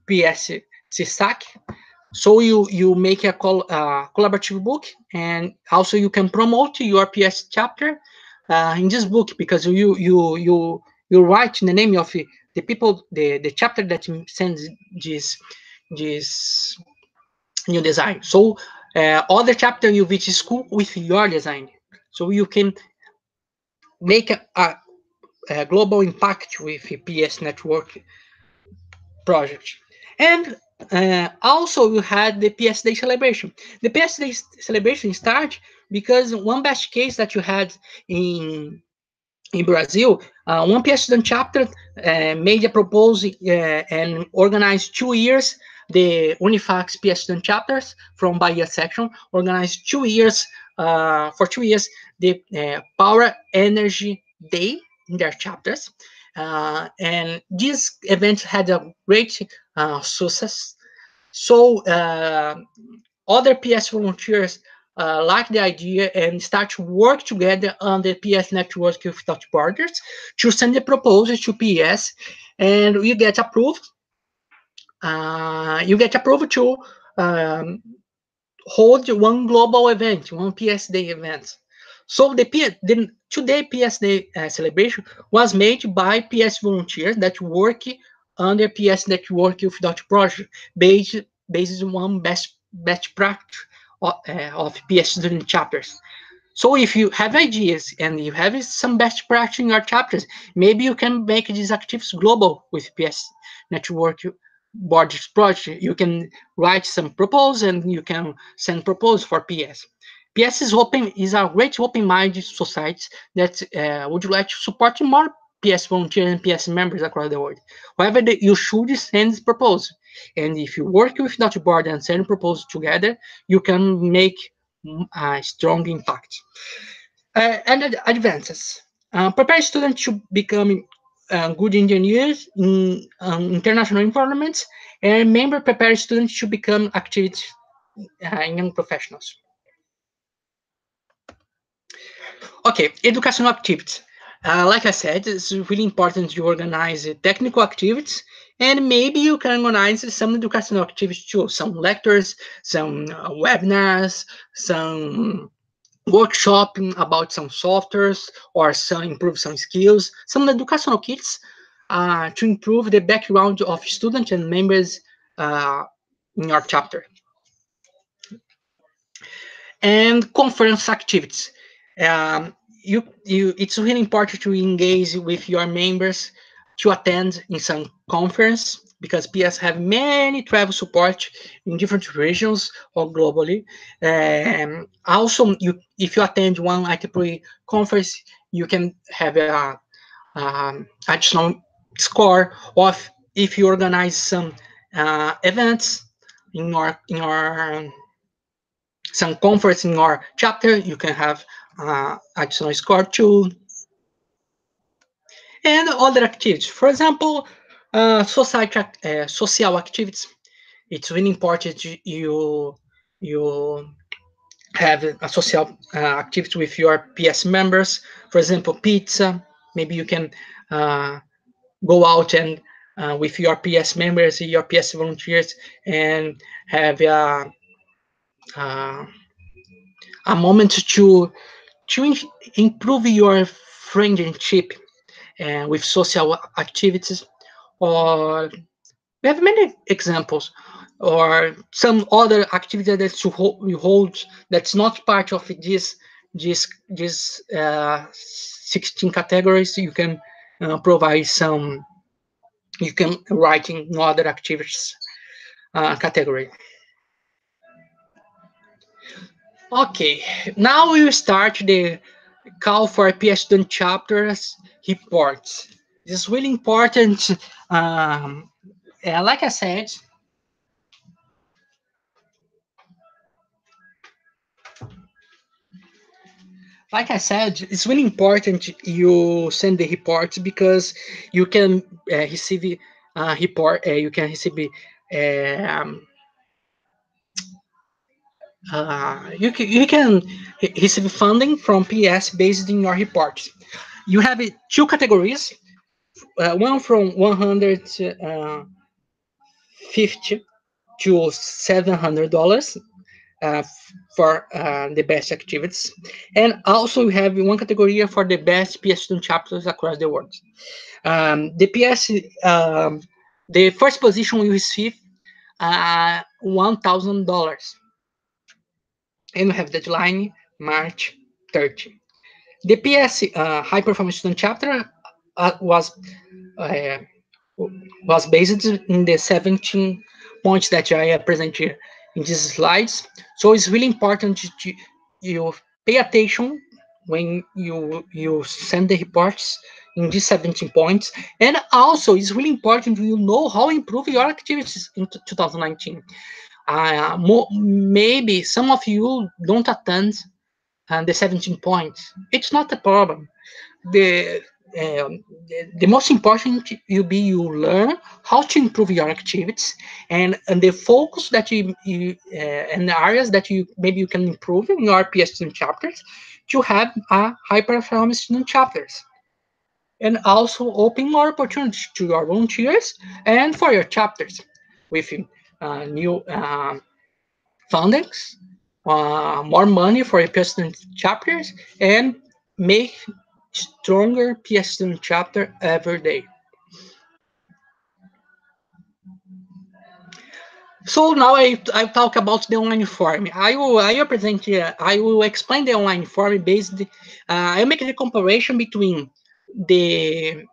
PES SAC. So you make a collaborative book, and also you can promote your PS chapter in this book, because you write the name of the people, the chapter that sends this new design. So other chapter you visit school with your design, so you can make a global impact with PS Network project. And also you had the PS Day celebration. The PS Day celebration started because one best case that you had in in Brazil, one PES student chapter made a proposal and organized 2 years. The Unifax PES student chapters from Bahia section organized 2 years, for 2 years, the Power Energy Day in their chapters. And this event had a great success. So other PES volunteers like the idea and start to work together on the PES Network Without Borders to send the proposal to PES, and you get approved. You get approved to hold one global event, one PES Day event. So the today PES Day celebration was made by PES volunteers that work under PES Network Without Project, based on best practice of PES student chapters. So if you have ideas and you have some best practice in your chapters, maybe you can make these activities global with PES Network Borders project. You can write some proposals and you can send proposals for PES. PES is a great open-minded society that would like to support more PES volunteers and PES members across the world. However, you should send proposals. And if you work with Dutch board and send proposals together, you can make a strong impact. And advances. Prepare students to become good engineers in international environments, and member prepare students to become active young professionals. Okay, educational activities. Like I said, it's really important to organize technical activities, and maybe you can organize some educational activities too, some lectures, some webinars, some workshop about some softwares or some improve some skills, some educational kits to improve the background of students and members in our chapter. And conference activities. It's really important to engage with your members to attend in some conference because PES have many travel support in different regions or globally. Also, if you attend one IEEE conference, you can have a additional score of if you organize some events in your some conference in your chapter, you can have additional score too. And other activities. For example, social activities. It's really important you have a social activity with your PES members. For example, pizza. Maybe you can go out and with your PES members, your PES volunteers, and have uh, a moment to improve your friendship with social activities, or we have many examples, or some other activity that you hold that's not part of this 16 categories. You can provide some. You can write in other activities category. Okay, now we will start the call for PES student chapters reports. This is really important. Like I said, it's really important you send the reports because you can receive report. You can receive um, you can receive funding from PES based in your reports. You have two categories. One from 150 to $700 for the best activities, and also we have one category for the best PES student chapters across the world. The PES, the first position will receive $1,000, and we have deadline March 30. The PES high performance student chapter was uh, based in the 17 points that I present here in these slides. So it's really important to you pay attention when you send the reports in these 17 points. And also, it's really important you know how to improve your activities in 2019. Maybe some of you don't attend the 17 points. It's not a problem. The most important will be you learn how to improve your activities, and the focus that and the areas that you maybe you can improve in your PS student chapters to have a high performance student chapters, and also open more opportunities to your volunteers and for your chapters with new fundings, more money for your PS student chapters, and make stronger PS student chapter every day. So now I talk about the online form. I will explain the online form based. I make the comparison between the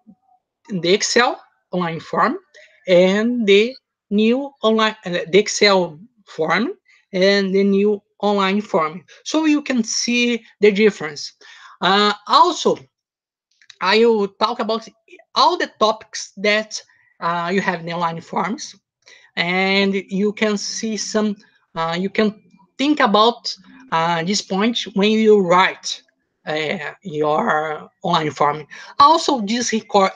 Excel online form and the new online the Excel form and the new online form, so you can see the difference. Also, I will talk about all the topics that you have in the online forms, and you can see some. You can think about this point when you write your online form. Also, this record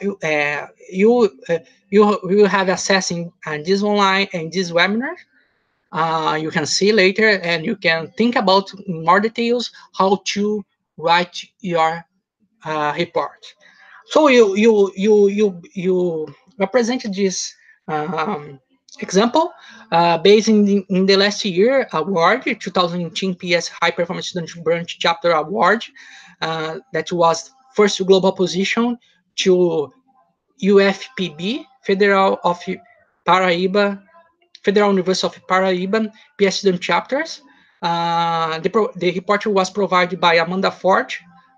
you will have accessing this online and this webinar. You can see later, and you can think about in more details how to write your report. So you represented this example based in the last year award, 2018 PS High Performance Student Branch Chapter Award, that was first global position to UFPB Federal University of Paraíba PS Student Chapters. The report was provided by Amanda Ford,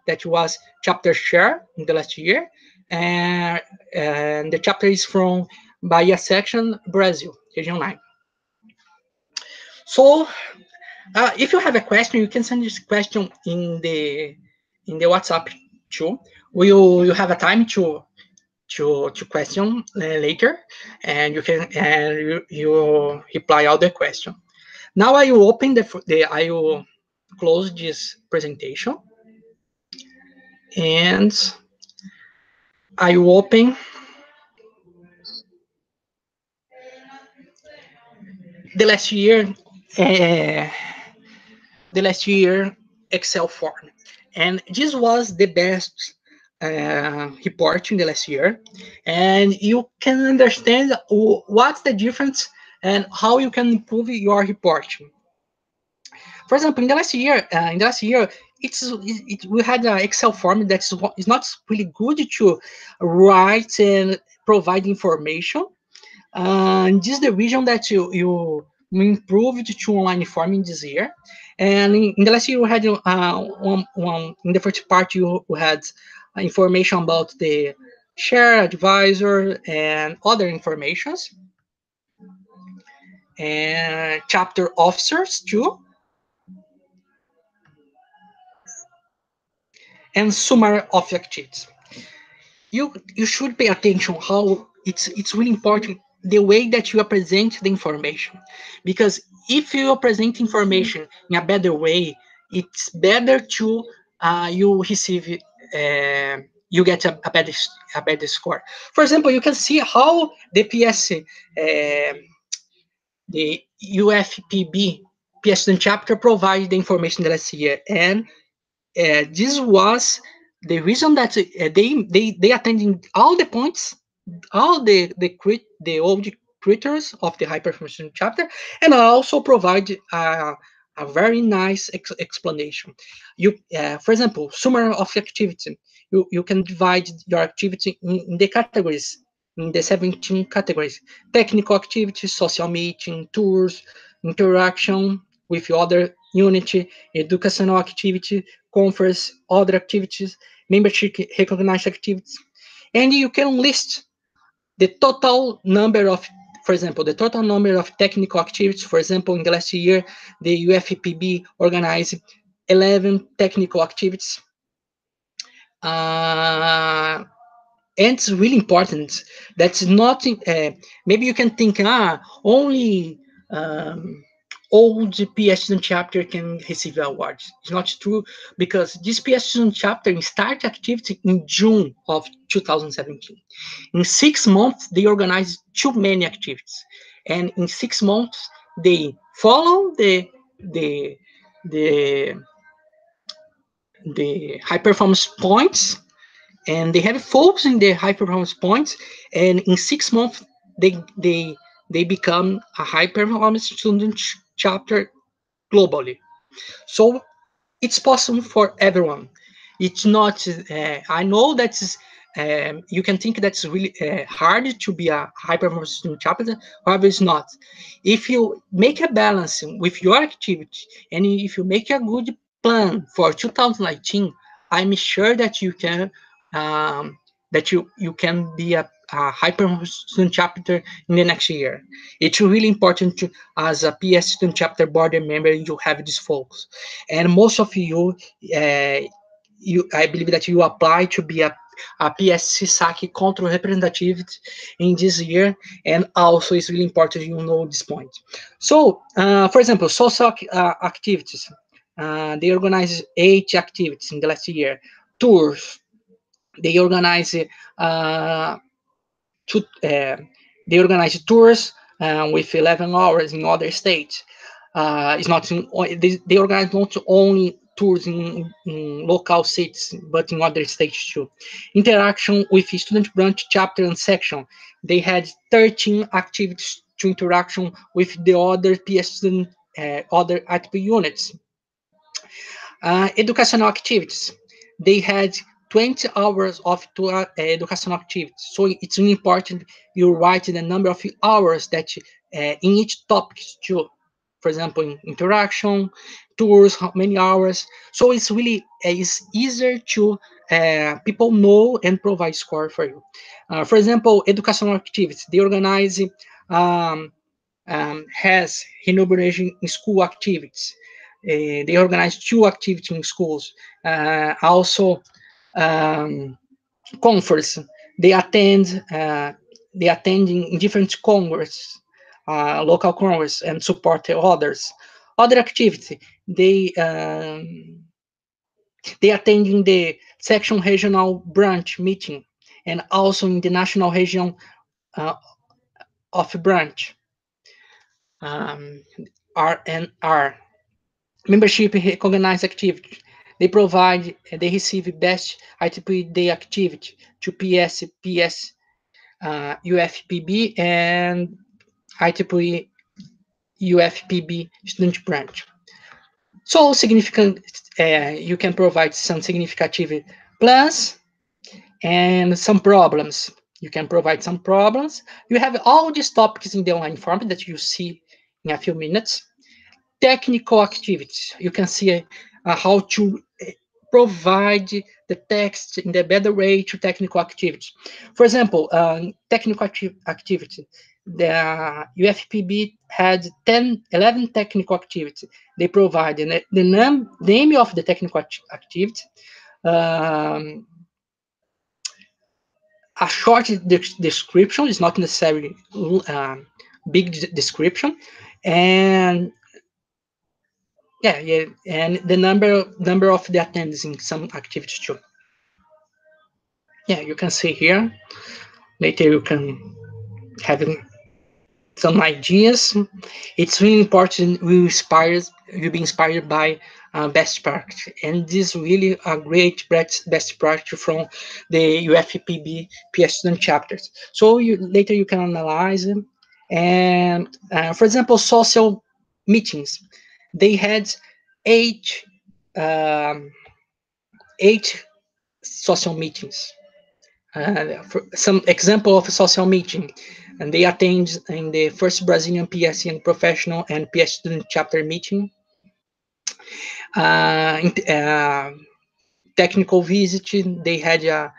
that was chapter chair in the last year, and the chapter is from Bahia section, Brazil, Region 9. So, if you have a question, you can send this question in the WhatsApp too. You have a time to question later, and you reply all the question. Now I will open I will close this presentation, and I will open the last year Excel form, and this was the best report in the last year, and you can understand what's the difference and how you can improve your report. For example, in the last year, we had an Excel form that is not really good to write and provide information. And this is the vision that you improved to online farming this year. And in the last year, we had one in the first part, you had information about the share advisor and other informations, and chapter officers too, and summary of activities. You should pay attention how it's really important the way that you present the information, because if you present information in a better way, it's better to you receive you get a better score. For example, you can see how the the UFPB PS chapter provided the information last year, and this was the reason that they attending all the points, all the old critters of the high performance chapter, and also provide a very nice explanation. For example, summary of activity. You can divide your activity in the categories, in the 17 categories: technical activities, social meeting, tours, interaction with other unity, educational activity, conference, other activities, membership recognized activities, and you can list the total number of, for example, the total number of technical activities. For example, in the last year, the UFPB organized 11 technical activities. And it's really important. That's not, maybe you can think, only old PS student chapter can receive awards. It's not true, because this PS student chapter started activity in June of 2017. In 6 months, they organized too many activities. And in 6 months, they follow the, the, the high performance points, and they have focus in the high performance points, and in 6 months they become a high performance student chapter globally. So it's possible for everyone. It's not, I know that's, you can think that's really hard to be a high performance student chapter. However, it's not. If you make a balance with your activity, and if you make a good plan for 2019, I'm sure that you can, um, you can be a high performance student chapter in the next year. It's really important to, as a PS student chapter board member, you have this focus. And most of you, I believe that you apply to be a PES SAC control representative in this year, and also it's really important you know this point. So, for example, social activities. They organize 8 activities in the last year. Tours. They organize uh, two, uh, they organize tours with 11 hours in other states. It's not in, they organize not only tours in local cities, but in other states too. Interaction with student branch, chapter, and section. They had 13 activities to interaction with the other PS student, other ITP units. Educational activities. They had 20 hours of educational activities. So it's really important you write the number of hours that in each topic too. For example, in interaction, tours, how many hours. So it's really it's easier to people know and provide score for you. For example, educational activities. They organize um, has remuneration in school activities. They organize 2 activities in schools. Also, um, conference. They attend. They attend in different congress, local congress, and support others. Other activity. They attend in the section regional branch meeting, and also in the national region uh, of branch. RNR. Membership recognized activity. They receive best ITP day activity to PS, UFPB, and IEEE UFPB student branch. So significant, you can provide some significant plans and some problems. You can provide some problems. You have all these topics in the online form that you see in a few minutes. Technical activities. You can see how to provide the text in the better way to technical activities. For example, technical activity. The UFPB had 11 technical activities. They provide the name of the technical activity, um, a short description, is not necessarily big description, and yeah, and the number of the attendees in some activities too. Yeah, you can see here. Later you can have some ideas. It's really important you be inspired by best practice, and this is really a great best practice from the UFPB PS student chapters. So later you can analyze them, and for example, social meetings. They had 8 um, 8 social meetings. For some example of a social meeting, and they attend in the first Brazilian PSN professional and PS student chapter meeting. In, technical visit, they had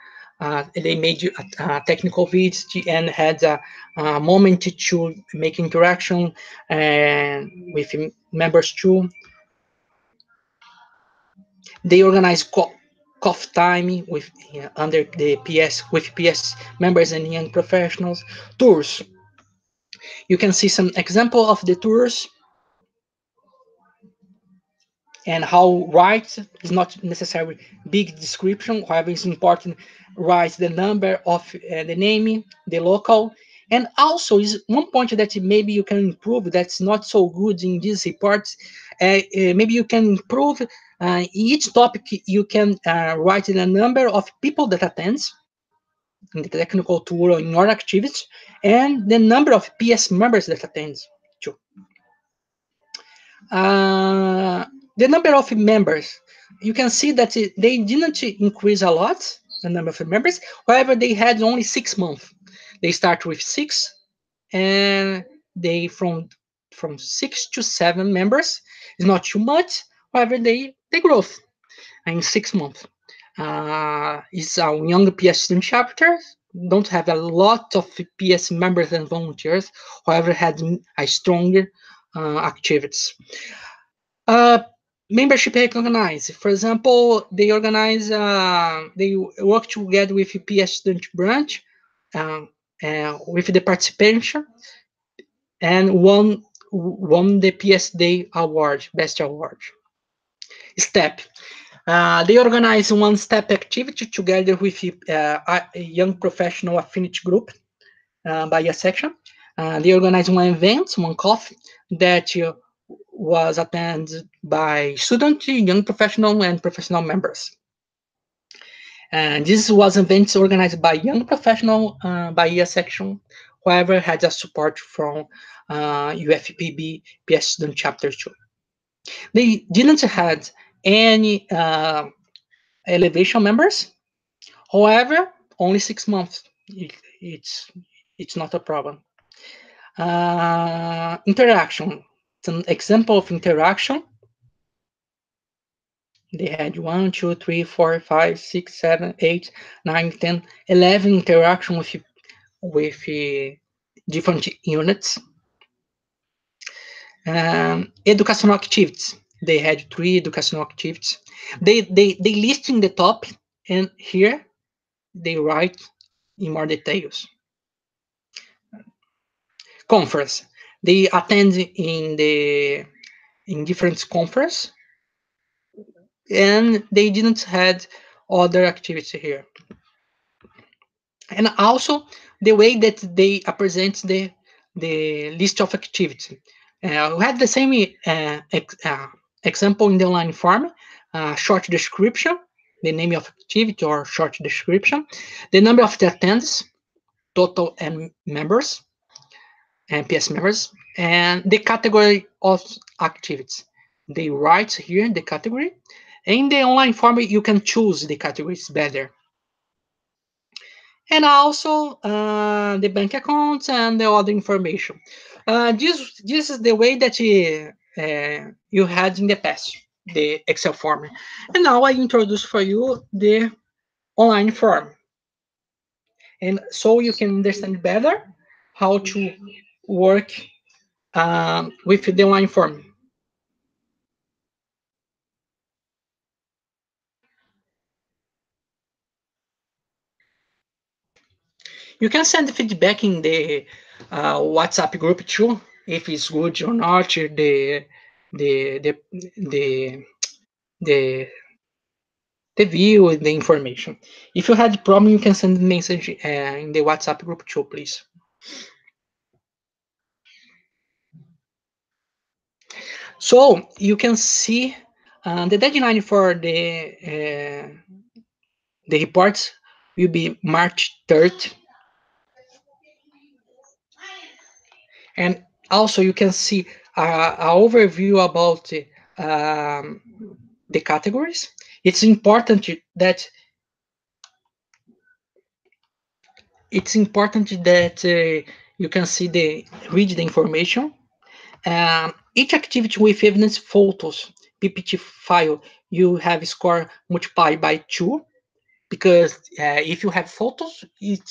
they made a technical visit and had a moment to make interaction with members too. They organized cough time with under the PS with PS members and young professionals. Tours. You can see some example of the tours and how write is not necessarily big description. However, it's important write the number of the name, the local, and also is one point that maybe you can improve that's not so good in these reports. Maybe you can improve each topic. You can write the number of people that attends in the technical tour or in your activity, and the number of PS members that attends too. The number of members, you can see that they didn't increase a lot, the number of members. However, they had only 6 months. They start with 6, and they from 6 to 7 members. It's not too much. However, they growth in 6 months. It's a young PS student chapter. Don't have a lot of PS members and volunteers. However, had a stronger activities. Membership recognized. For example, they organize, they work together with PS student branch with the participation and won the PS Day Award, Best Award. STEP. They organize one STEP activity together with a young professional affinity group by a section. They organize one event, one coffee that was attended by student, young professional, and professional members. And this was events organized by young professional by a section, however, had a support from UFPB PS student chapter 2. They didn't had any elevation members, however, only 6 months. It's not a problem. Interaction. It's an example of interaction. They had 1, 2, 3, 4, 5, 6, 7, 8, 9, 10, 11 interaction with different units. Educational activities. They had 3 educational activities. They list in the top, and here they write in more details. Conference. They attend in different conference, and they didn't had other activity here. And also the way that they present the list of activity. We had the same example in the online form, short description, the name of activity or short description, the number of the attendants, total and members, and PS members, and the category of activities. They write here the category. In the online form, you can choose the categories better. And also the bank accounts and the other information. This is the way that you had in the past, the Excel form. And now I introduce for you the online form. And so you can understand better how to work with the online form. You can send feedback in the WhatsApp group too, if it's good or not, the view and the information. If you had a problem, you can send a message in the WhatsApp group too, please. So you can see the deadline for the reports will be March 3rd. And also you can see an overview about the categories. It's important that you can see read the information. Each activity with evidence photos, PPT file, you have score multiplied by 2, because if you have photos, you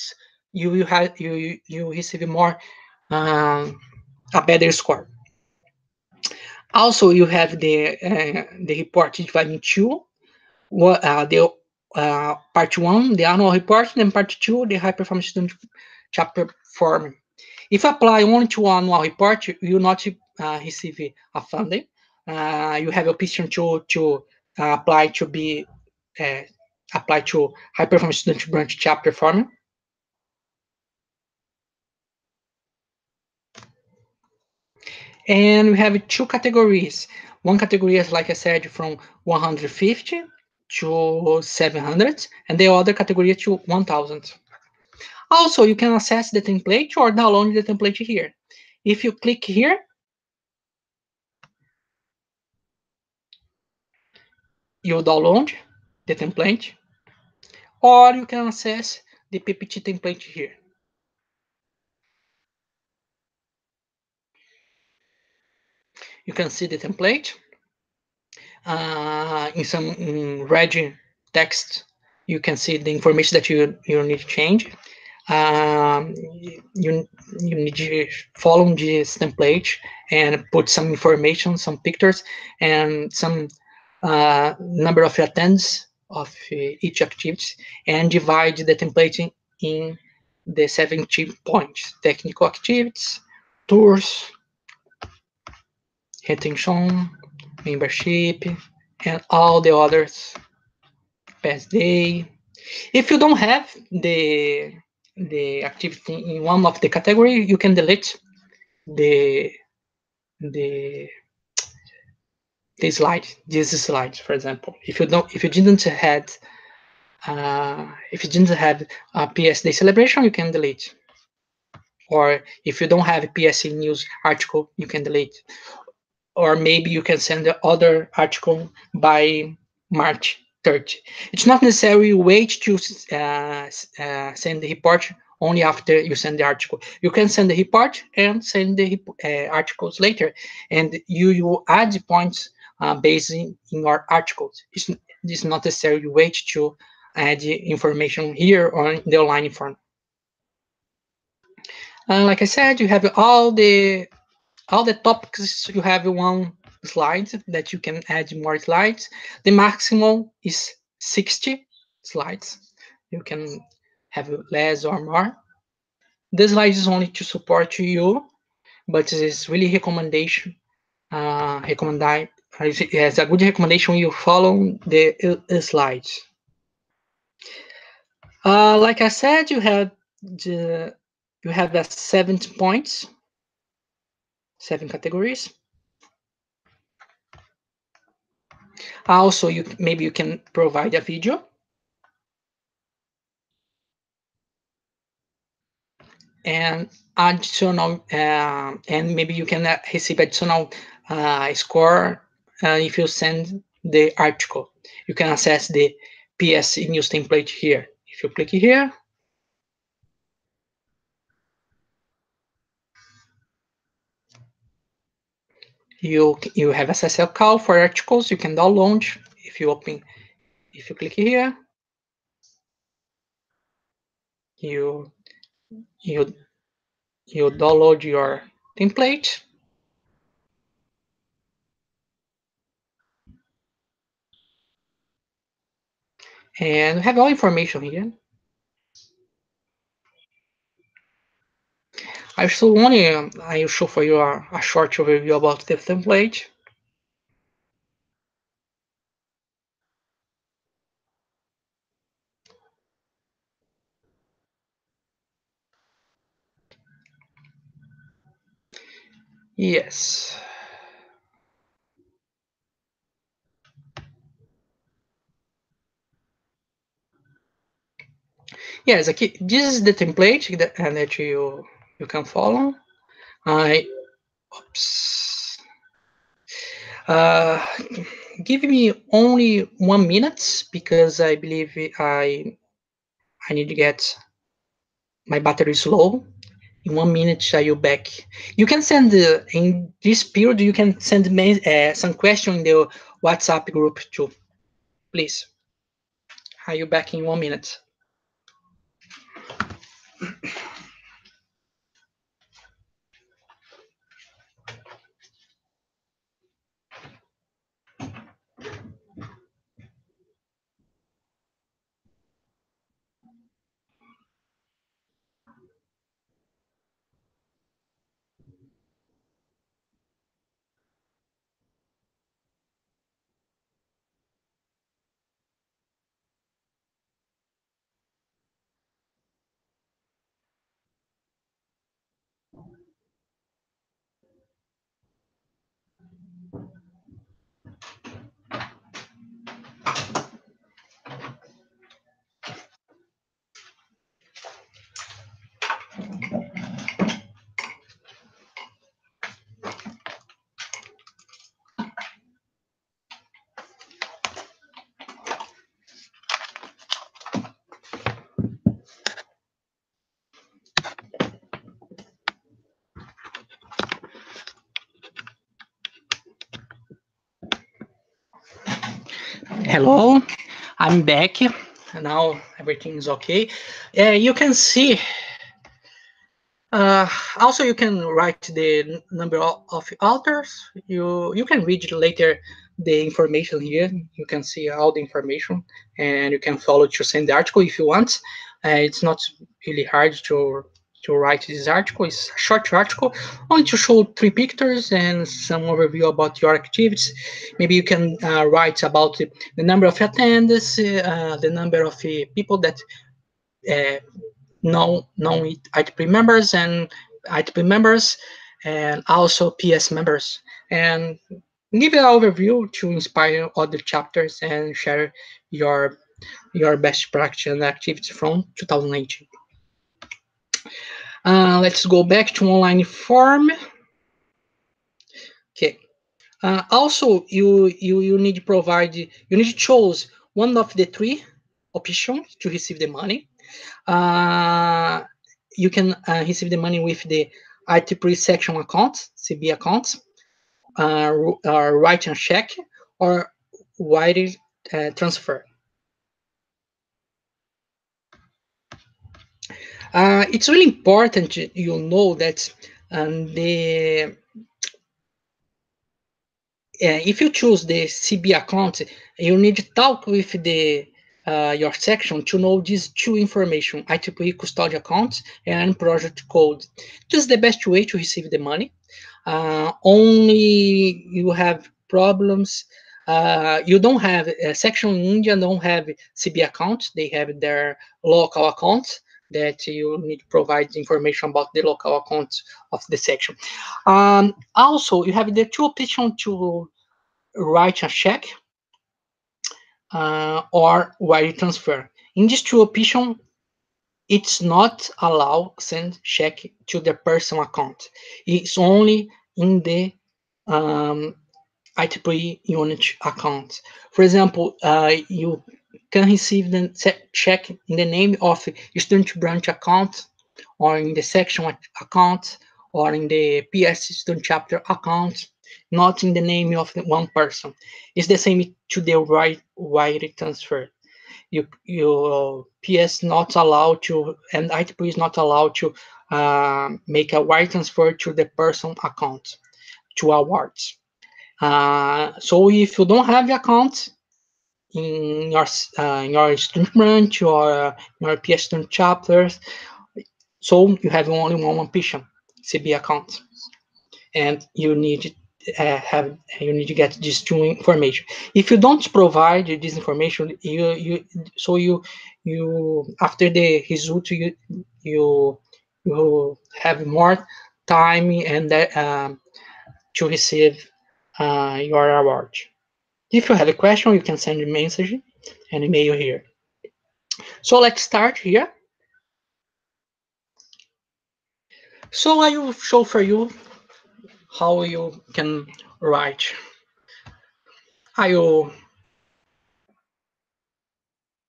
receive more a better score. Also, you have the report divided in 2. part 1, the annual report, then part 2, the high performance student chapter form. If you apply only to annual report, you will not receive a funding. You have option to apply to be apply to high performance student branch chapter form. And we have two categories. One category is, like I said, from 150 to 700, and the other category to 1000. Also, you can access the template or download the template here. If you click here, you download the template, or you can access the PPT template here. You can see the template in some red text. You can see the information that you need to change. You need to follow this template and put some information, some pictures, and some number of attendance of each activity, and divide the template in the 17 points: technical activities, tours, retention, membership, and all the others, PES day. If you don't have the activity in one of the category, you can delete the the slide, this slide, for example. If you didn't have a PS Day celebration, you can delete. Or if you don't have a PS news article, you can delete. Or maybe you can send the other article by March 30. It's not necessary wait to send the report only after you send the article. You can send the report and send the articles later, and you will add points based in your articles. It's not necessary wait to add information here on the online form. Like I said, you have all the topics. You have one slide that you can add more slides. The maximum is 60 slides. You can have less or more. The slide is only to support you, but it's really recommendation. As a good recommendation, you follow the slides. Like I said, you have the 7 points, 7 categories. Also, maybe you can provide a video, and additional, and maybe you can receive additional score if you send the article. You can access the PS news template here. If you click here, you have a SSL call for articles. You can download. If you click here, you download your template, and we have all information here. I will show for you a short overview about the template. Yes. Yes, okay. This is the template that you can follow. Oops. Uh, give me only 1 minute because I believe I need to get my battery is low. In 1 minute, I will back. You can send in this period. You can send me some question in the WhatsApp group too, please. I will back in 1 minute. Hello, I'm back. Now everything is okay. You can see. Also, you can write the number of authors. You can read later the information here. You can see all the information, and you can follow to send the article if you want. It's not really hard to write this article. It's a short article, only to show 3 pictures and some overview about your activities. Maybe you can write about the number of attendees, the number of people that uh, know ITP members and ITP members, and also PS members, and give an overview to inspire other chapters and share your best practice and activities from 2019. Let's go back to online form. Okay. Also, you need to provide, you need to choose one of the 3 options to receive the money. You can receive the money with the ITP section account, CB account, write and check, or wire transfer. It's really important you know that if you choose the CB account, you need to talk with the your section to know these 2 information: IEEE custody account and project code. This is the best way to receive the money. Only you have problems. You don't have section in India don't have CB account. They have their local account that you need to provide information about the local account of the section. Also, you have the 2 options to write a check or wire transfer. In this 2 options, it's not allowed send check to the personal account. It's only in the IEEE unit account. For example, you can receive the check in the name of student branch account, or in the section account, or in the PS student chapter account, not in the name of the one person. It's the same to the wire transfer. You PS not allowed to, and IEEE is not allowed to make a wire transfer to the person account to awards. So if you don't have the account in your student branch or your PS student chapters, so you have only one option, CB account, and you need to get these 2 information. If you don't provide this information, you after the result you have more time and to receive your award. If you have a question, you can send a message and email here. So let's start here. So I will show for you how you can write. I will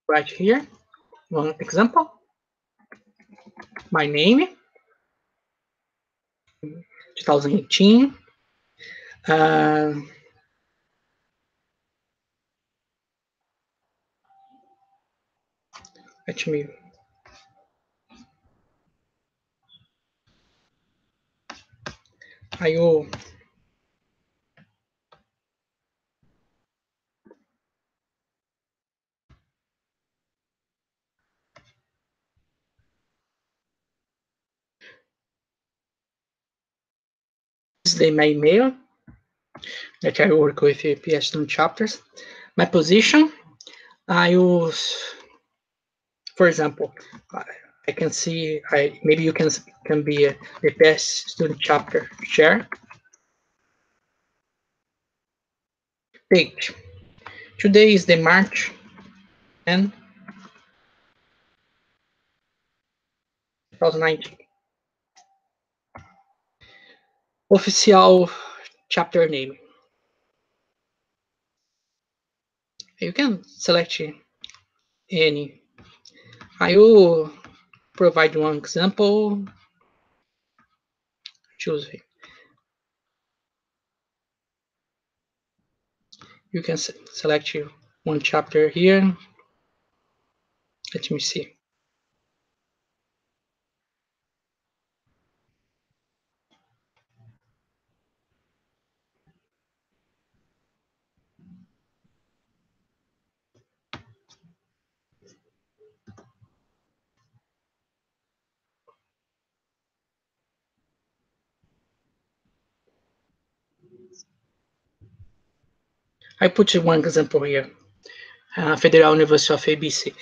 write here one example. My name, 2018. Let me. I will this is my email that I work with PS chapters. My position, I use, for example, I can see, maybe you can be the PES student chapter chair. Date. Today is the March 10, 2019. Official chapter name. You can select any. I will provide one example. Choose. You can select one chapter here. Let me see. I put one example here. Federal University of ABC.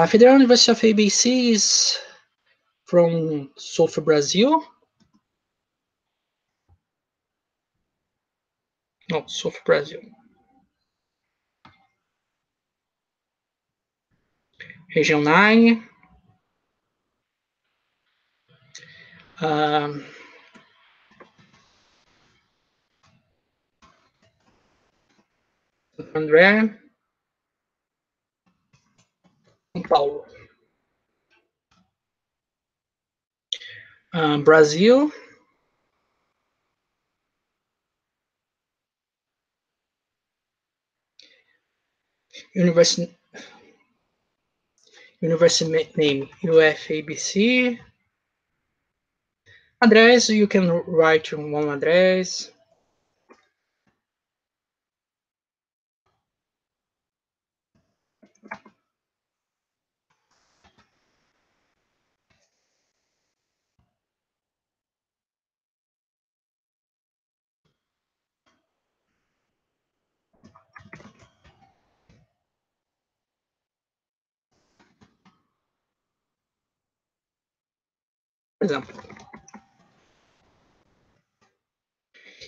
Federal University of ABC is from South Brazil. No, South Brazil. Region 9. André. São Paulo. Brazil. University name UFABC. Address, you can write one address. For example,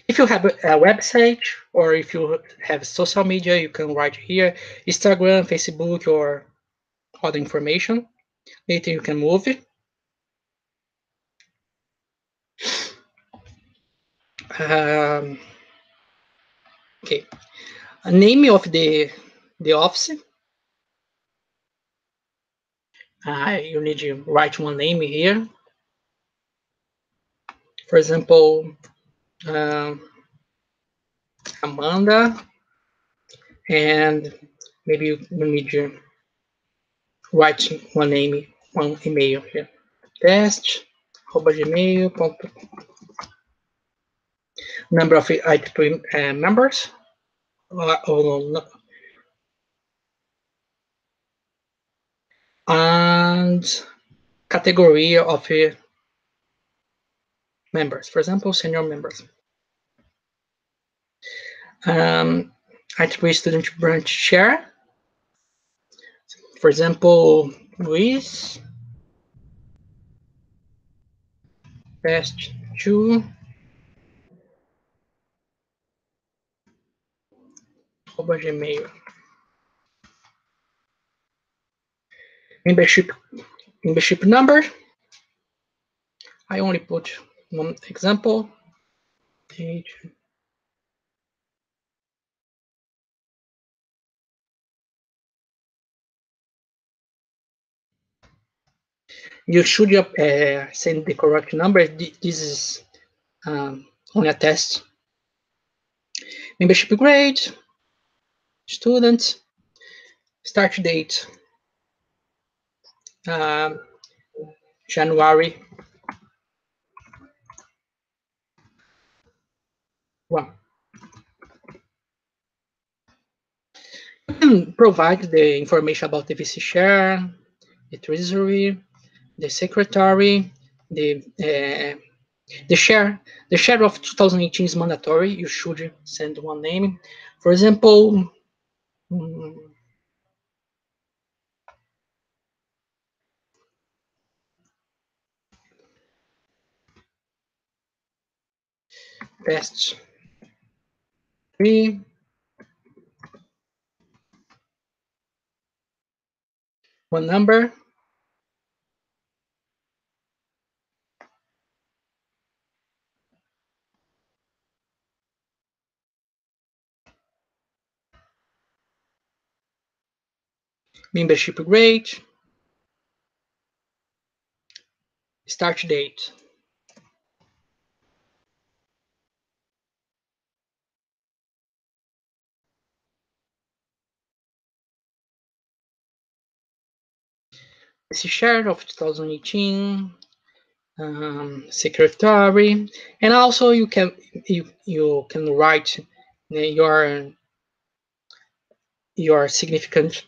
if you have a website or if you have social media, you can write here, Instagram, Facebook, or other information. Later you can move it. Okay, a name of the office. You need to write one name here. For example, Amanda, and maybe you need to write one name, one email here. Test@gmail.com. Number of IEEE members. And category of members. For example, senior members. IEEE student branch share. For example, Luis. Test 2. Gmail. Membership number. I only put one example. Page. You should send the correct number. This is only a test. Membership grade. Student. Start date. January 1. You can provide the information about the VC share, the treasury, the secretary, the share. The share of 2018 is mandatory. You should send one name. For example, test 3. One number. Membership grade. Start date. share of 2018, secretary, and also you can write your significant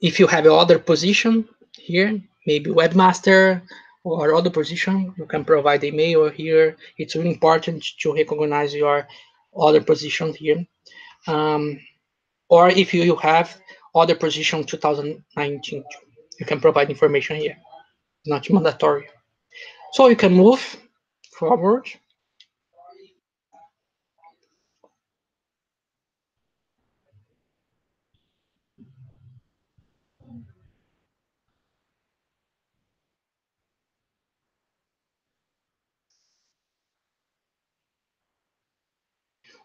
if you have other position here, maybe webmaster or other position, you can provide email here. It's really important to recognize your other position here. Or if you have other position 2019, you can provide information here. Not mandatory. So you can move forward.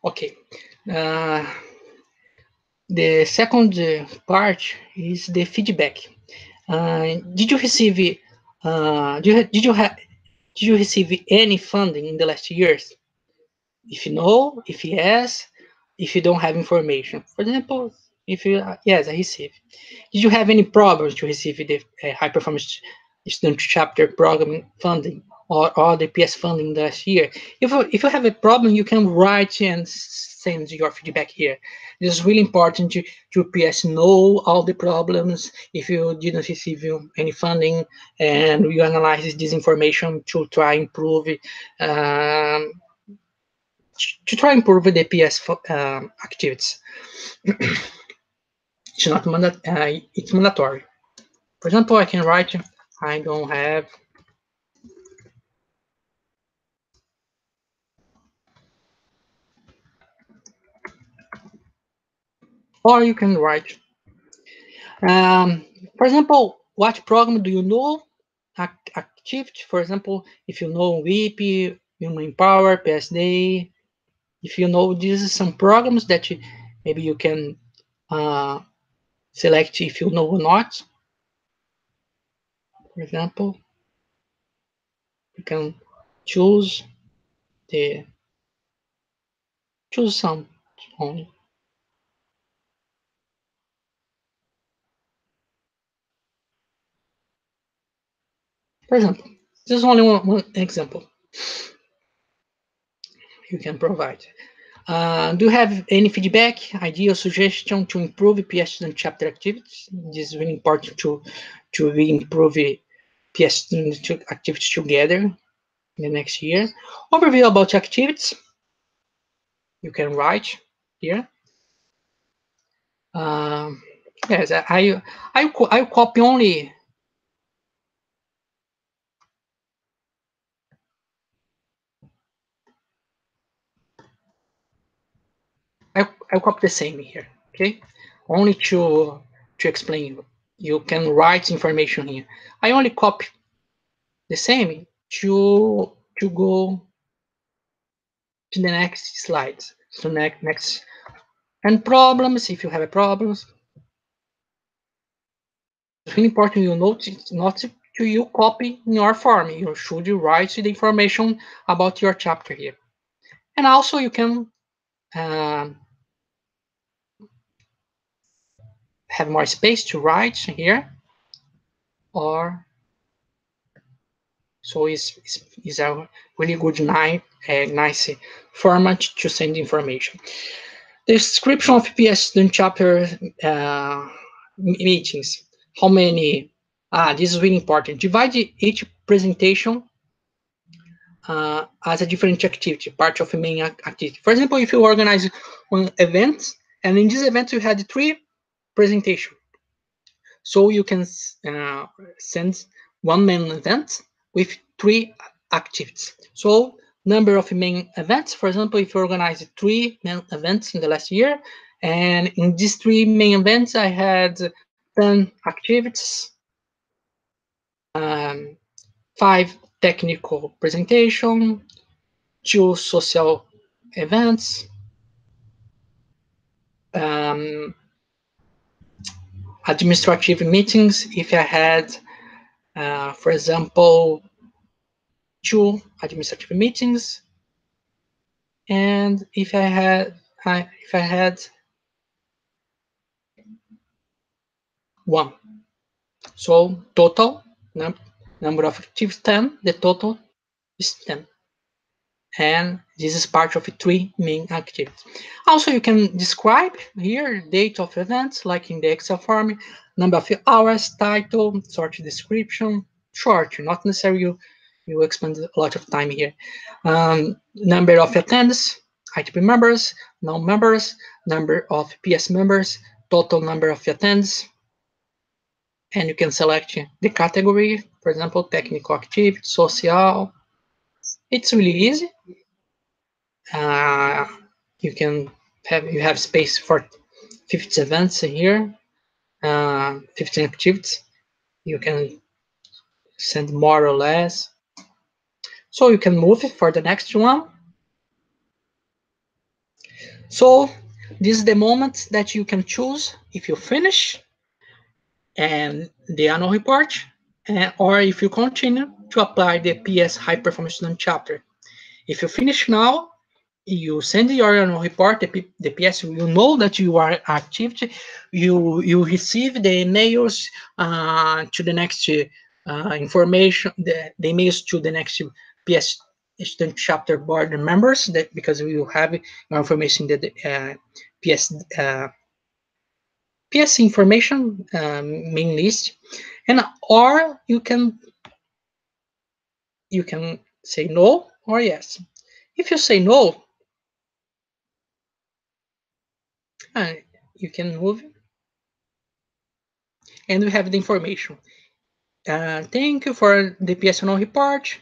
Okay. The second part is the feedback. Did you receive did you receive any funding in the last years? If no, if yes, if you don't have information. For example, if you yes, I received. Did you have any problems to receive the high performance student chapter program funding or the PS funding last year? If you have a problem, you can write and send your feedback here. This is really important to PS know all the problems if you didn't receive any funding, and we analyze this information to try improve the PS activities. It's not it's mandatory. For example, I can write, I don't have, or you can write, for example, what program do you know? Activity, for example, if you know WIP, Human Power, PSD, if you know these are some programs that maybe you can select if you know or not. For example, you can choose some only. For example, this is only one example you can provide. Do you have any feedback, idea, or suggestion to improve PS student chapter activities? This is really important to improve PS student activities together in the next year. Overview about activities. You can write here. Yes, I copy only. I copy the same here. Okay, only to explain you. You can write information here. I only copy the same to go to the next slides. So next and problems. If you have a problems, it's really important you notice not to you copy in your form. You should write the information about your chapter here, and also you can have more space to write here, or so is a really good nice format to send information. The description of PS student chapter meetings. How many? This is really important. Divide each presentation as a different activity, part of a main activity. For example, if you organize one event, and in this event you had 3 presentations, so you can send one main event with 3 activities. So number of main events, for example, if you organize 3 main events in the last year, and in these 3 main events I had 10 activities, 5 technical presentation, 2 social events, administrative meetings if I had, for example, 2 administrative meetings, and if I had 1. So total number of activities 10. The total is 10. And this is part of 3 main activities. Also, you can describe here date of events, like in the Excel form, number of hours, title, sort description, short, not necessarily you expend a lot of time here. Number of attendance, ITP members, non-members, number of PS members, total number of attendance, and you can select the category, for example, technical activity, social. It's really easy. You can have space for 50 events here, 15 activities. You can send more or less. So you can move it for the next one. So this is the moment that you can choose if you finish and the annual report, or if you continue to apply the PS High Performance Student chapter. If you finish now, you send your annual report, the PS will know that you are active. You receive the emails to the next information, the emails to the next PS student chapter board members, that because we will have your information that PS information main list, and or you can say no or yes. If you say no, you can move, and we have the information. Thank you for the PSNO report.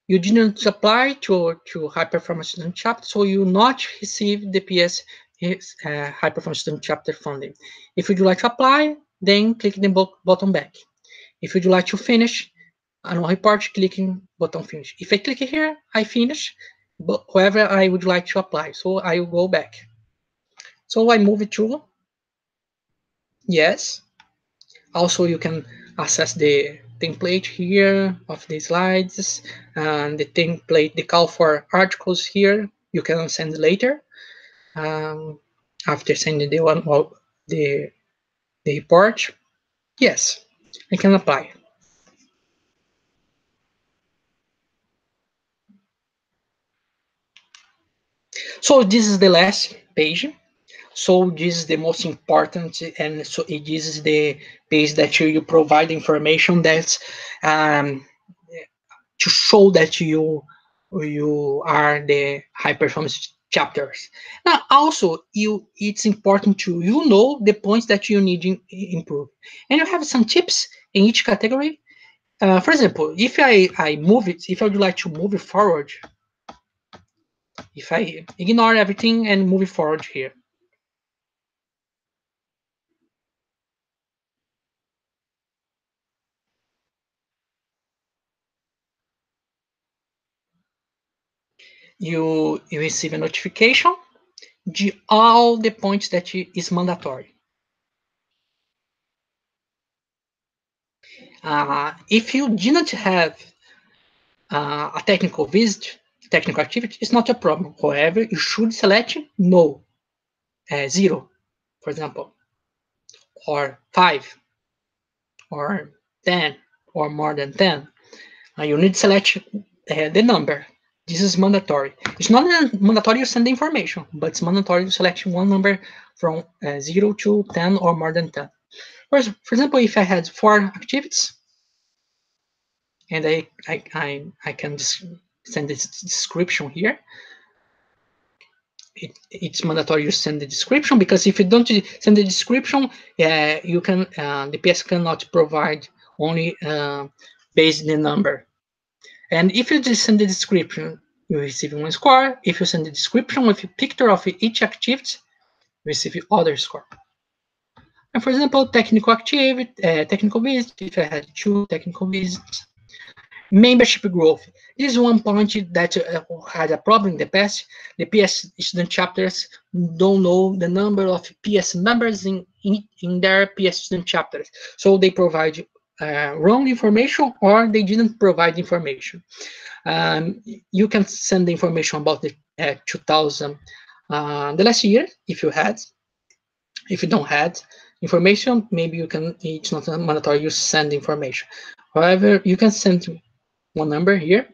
You didn't apply to High Performance Student Chapter, so you will not receive the PS High Performance Student Chapter funding. If you would like to apply, then click the button back. If you would like to finish annual report, clicking button finish. If I click here, I finish, but however, I would like to apply, so I will go back. So I move it to yes. Also, you can access the template here of the slides, and the template, the call for articles here, you can send later after sending the one of the report. Yes, I can apply. So this is the last page. So this is the most important, and so this is the page that you provide information that's to show that you are the high performance chapters. Now, also, it's important to know the points that you need to improve, and you have some tips in each category. For example, if I move it, if I would like to move it forward, if I ignore everything and move it forward here, you receive a notification all the points that is mandatory. If you didn't have a technical visit, technical activity, it's not a problem. However, you should select no, 0, for example, or 5, or 10, or more than 10. You need to select the number. This is mandatory. It's not mandatory you send the information, but it's mandatory to select one number from 0 to 10 or more than 10. For example, if I had 4 activities, and I can just send this description here. It's mandatory you send the description, because if you don't send the description, you can the PS cannot provide only based the number. And if you just send the description, you receive 1 score. If you send the description with a picture of each activity, you receive other score. And for example, technical activity, technical visit, if I had 2 technical visits. Membership growth. This is one point that had a problem in the past. The PS student chapters don't know the number of PS members in their PS student chapters. So they provide wrong information, or they didn't provide information. You can send the information about the 2000, the last year, if you had. If you don't had, information, maybe you can, it's not mandatory you send information. However, you can send one number here.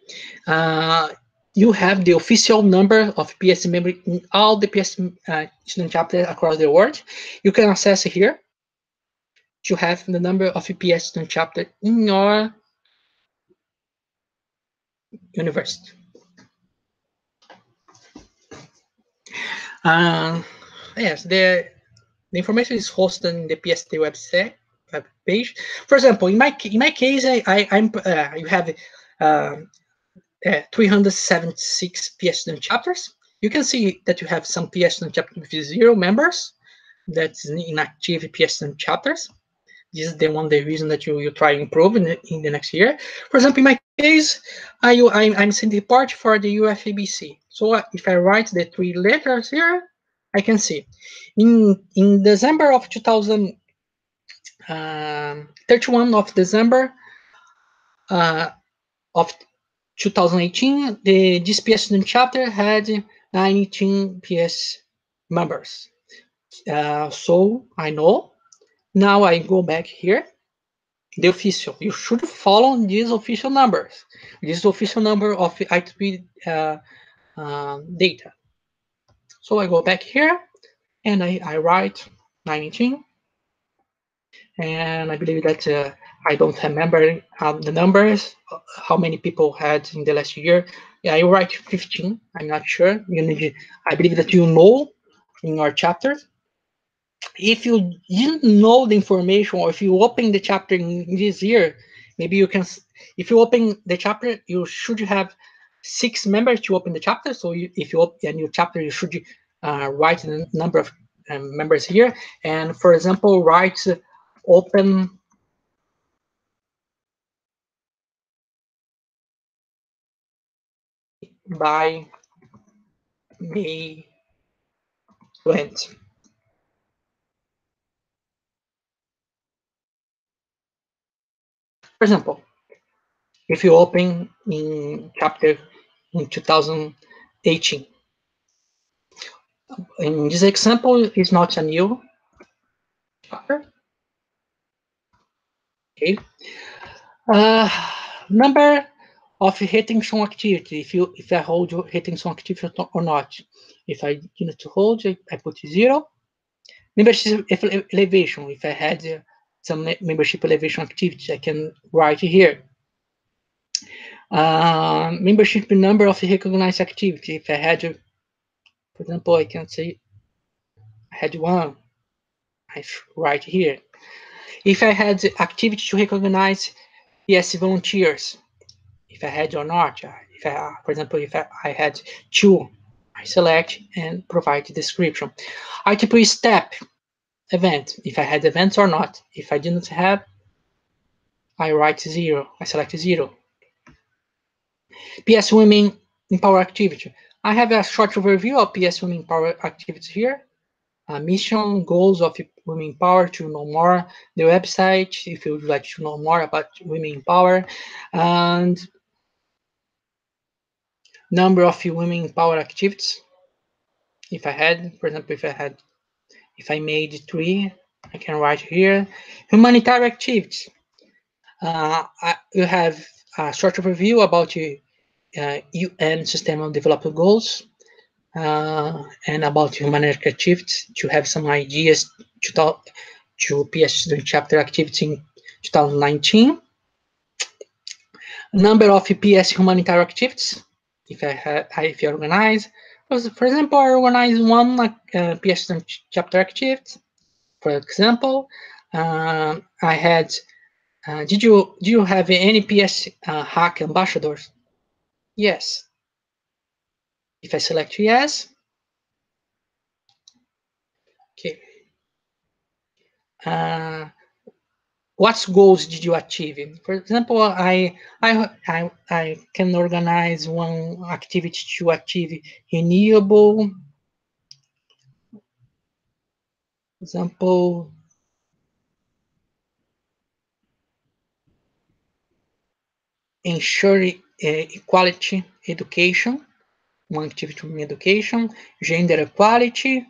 You have the official number of PES member in all the PES student chapters across the world. You can access here to have the number of PES student chapter in your university. Yes, the information is hosted in the PSD website web page. For example, in my case, you have 376 PES student chapters. You can see that you have some PES student chapters with 0 members. That's inactive PES student chapters. This is the reason that you try to improve in the next year. For example, in my case, I'm sending part for the UFABC. So if I write the 3 letters here, I can see in December of 31 of December of 2018, this PES student chapter had 19 PES members. So I know. Now I go back here. The official, you should follow these official numbers. This is the official number of IEEE data. So I go back here and I write 19. And I believe that I don't remember the numbers, how many people had in the last year. Yeah, I write 15. I'm not sure. I believe that you know in your chapter. If you didn't know the information, or if you open the chapter in this year, maybe you can, if you open the chapter, you should have 6 members to open the chapter. So if you open a new chapter, you should write the number of members here. And for example, write open by May 20. For example, if you open in chapter in 2018, in this example, it's not a new chapter. Okay. Number of retention activity, if I hold retention activity or not. If I need to hold, I put 0. Membership elevation, if I had some membership elevation activity, I can write here. Membership number of recognized activity, if I had, for example, I can say I had 1, I write here. If I had activity to recognize PES volunteers, if I had or not. If I, for example, if I had 2, I select and provide the description. IEEE step event, if I had events or not. If I didn't have, I write 0, I select 0. PES Women in Power activity. I have a short overview of PES Women in Power activities here. Mission, goals of Women in Power, to know more. The website, if you would like to know more about Women in Power. And number of Women in Power activities. If I had, for example, if I made 3, I can write here. Humanitarian activities. You have a short overview about UN Sustainable Development Goals and about humanitarian activities, to have some ideas to talk to PES student chapter activity in 2019. Number of PES humanitarian activities, if you organize. For example, I organize 1 PES student chapter activity. For example, I had. Do you have any PES hack ambassadors? Yes. If I select yes, okay. What goals did you achieve? For example, I can organize 1 activity to achieve renewable. For example, ensure equality education. 1 activity in education, gender equality,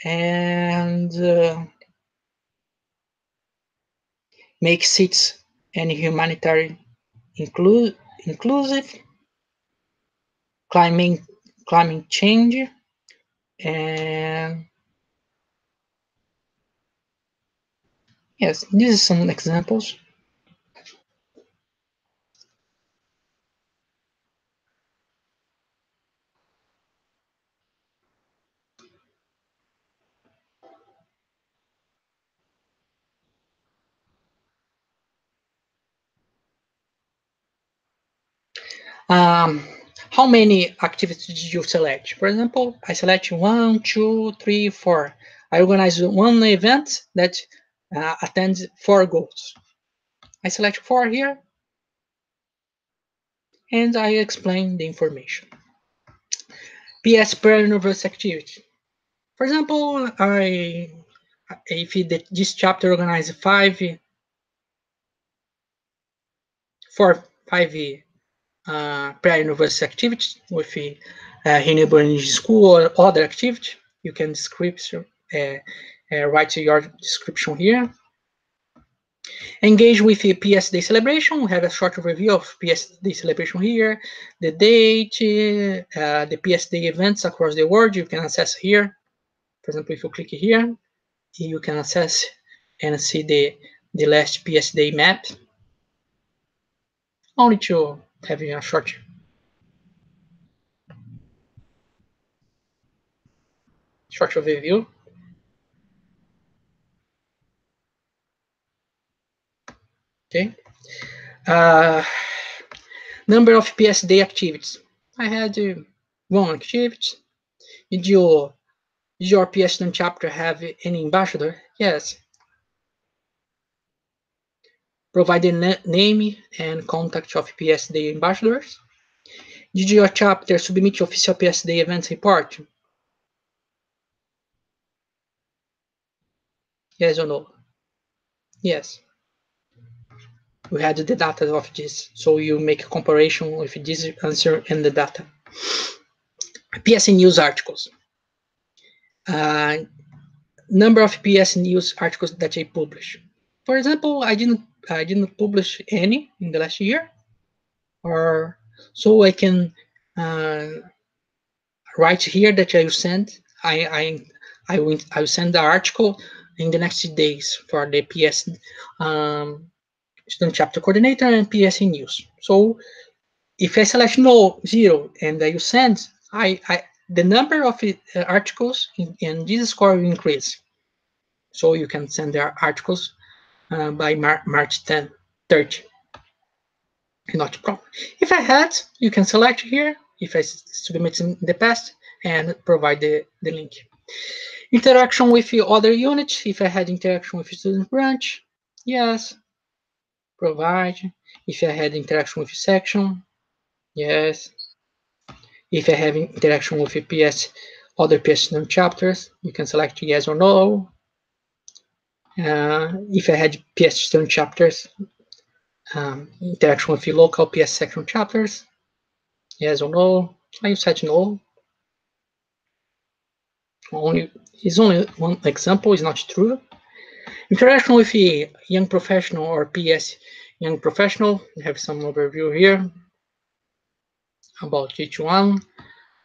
and make cities and humanitarian inclusive, climate change, and yes, these are some examples. Um, how many activities did you select? For example, I select 1, 2, 3, 4. I organize one event that attends 4 goals. I select 4 here, and I explain the information. PS per universe activity. For example, if this chapter organizes 5 pre-university activities with renewable energy school or other activity, you can write your description here. Engage with the PES Day celebration. We have a short overview of PES Day celebration here. The date, the PES Day events across the world you can access here. For example, if you click here, you can access and see the last PES Day map. Only to have a short overview. Okay. Number of PES Day activities. I had 1 activity. Did your PES chapter have any ambassador? Yes. Provide the name and contact of PES Day ambassadors. Did your chapter submit official PES Day events report? Yes or no? Yes. We had the data of this, so you make a comparison with this answer and the data. PES news articles. Number of PES news articles that I publish. For example, I didn't publish any in the last year, or so I can write here that I will send. I will send the article in the next days for the PES Student Chapter Coordinator and PES News. So if I select no 0 and I will send, the number of articles in this score will increase. So you can send their articles by March 10, 30. Not a problem. If I had, you can select here, if I submit in the past, and provide the link. Interaction with the other units. If I had interaction with the student branch, yes, provide. If I had interaction with the section, yes. If I have interaction with the other PES student chapters, you can select yes or no. If I had PES student chapters, interaction with the local PES section chapters, yes or no. I set no. Is only one example, is not true. Interaction with a young professional or PES young professional. We have some overview here about each one.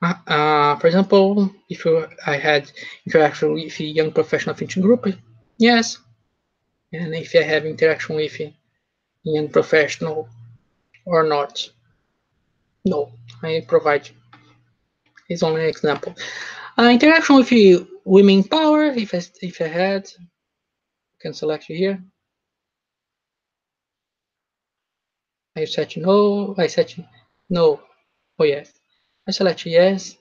For example, if I had interaction with a young professional teaching group, yes. And if I have interaction with a young professional or not, no. I provide. It's only an example. Interaction with women power. If I had, you can select here. I set no. I set no. Oh yes. I select yes.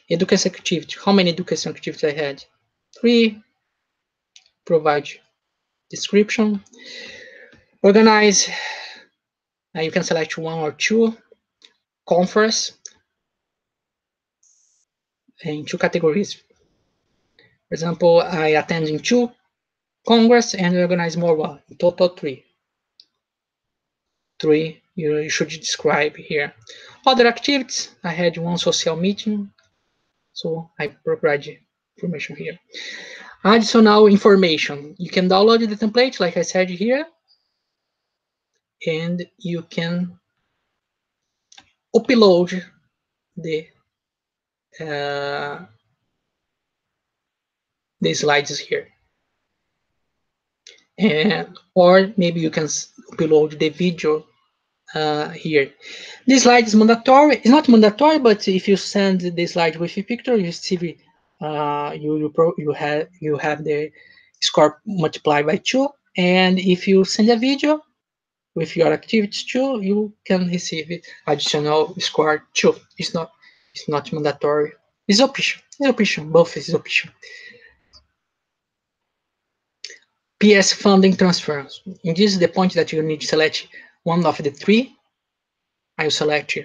Education activity. How many education activities I had? 3. Provide description. Organize. You can select 1 or 2. Conference in 2 categories. For example, I attend in 2 congress and organize more 1. In total 3. 3 you should describe here. Other activities. I had 1 social meeting, so I provide information here. Additional information. You can download the template, like I said here, and you can upload the slides here. And or maybe you can upload the video here. This slide is mandatory. It's not mandatory, but if you send the slide with a picture, you see you have the score multiplied by 2. And if you send a video with your activities too, you can receive additional score 2. It's not mandatory. It's optional. It's optional. Both is optional. PS funding transfers. And this is the point that you need to select one of the three. I will select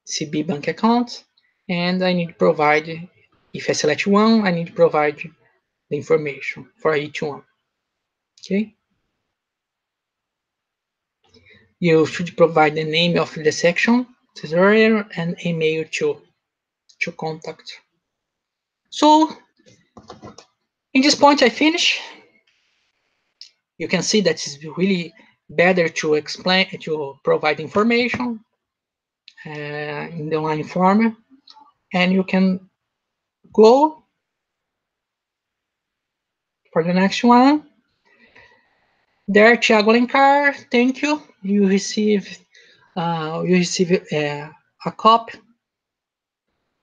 CB bank account, and I need to provide, if I select one, I need to provide the information for each one. Okay. You should provide the name of the section, tutorial, and email to contact. So, in this point, I finish. You can see that it's really better to explain, to provide information in the online form, and you can go for the next one. There, Thiago Alencar, thank you. You receive a copy,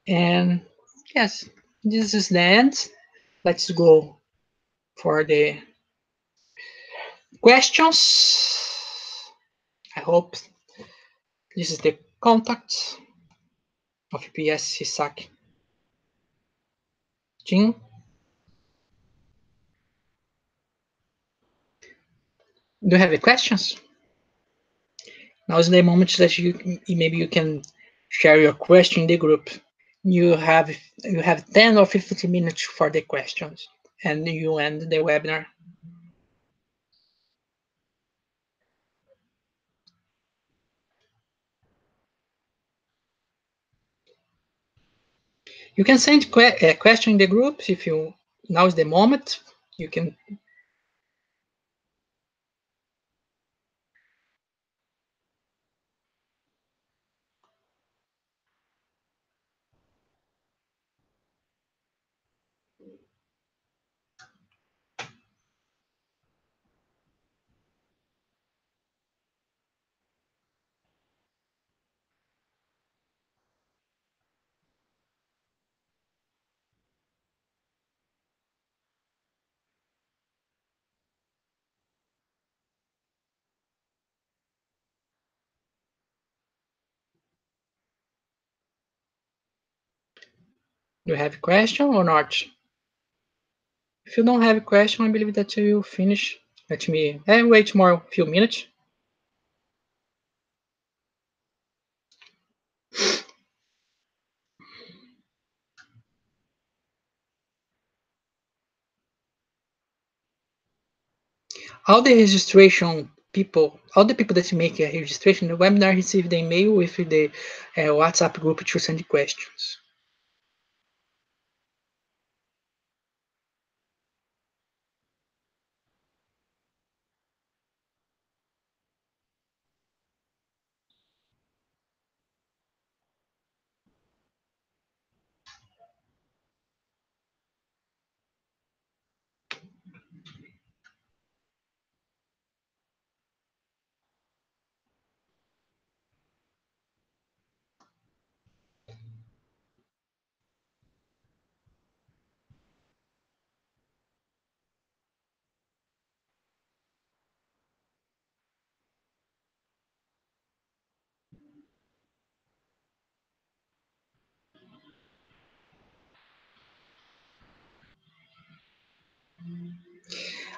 and yes, this is the end. Let's go for the questions. I hope this is the contact of PES SAC team. Do you have any questions? Now is the moment that maybe you can share your question in the group. You have 10 or 15 minutes for the questions, and you end the webinar. You can send a question in the group if you. Now is the moment. You can. Do you have a question or not? If you don't have a question, I believe that you will finish. Let me wait more a few minutes. All the people that make a registration, the webinar receive the email with the WhatsApp group to send questions.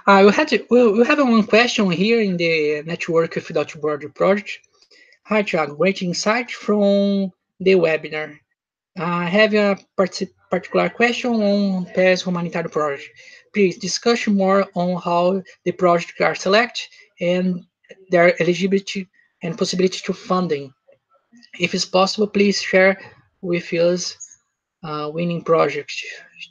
We have one question here in the Network Without Border project. Hi, Thiago. Great insight from the webinar. I have a particular question on PES Humanitarian Project. Please discuss more on how the projects are selected and their eligibility and possibility to funding. If it's possible, please share with us winning project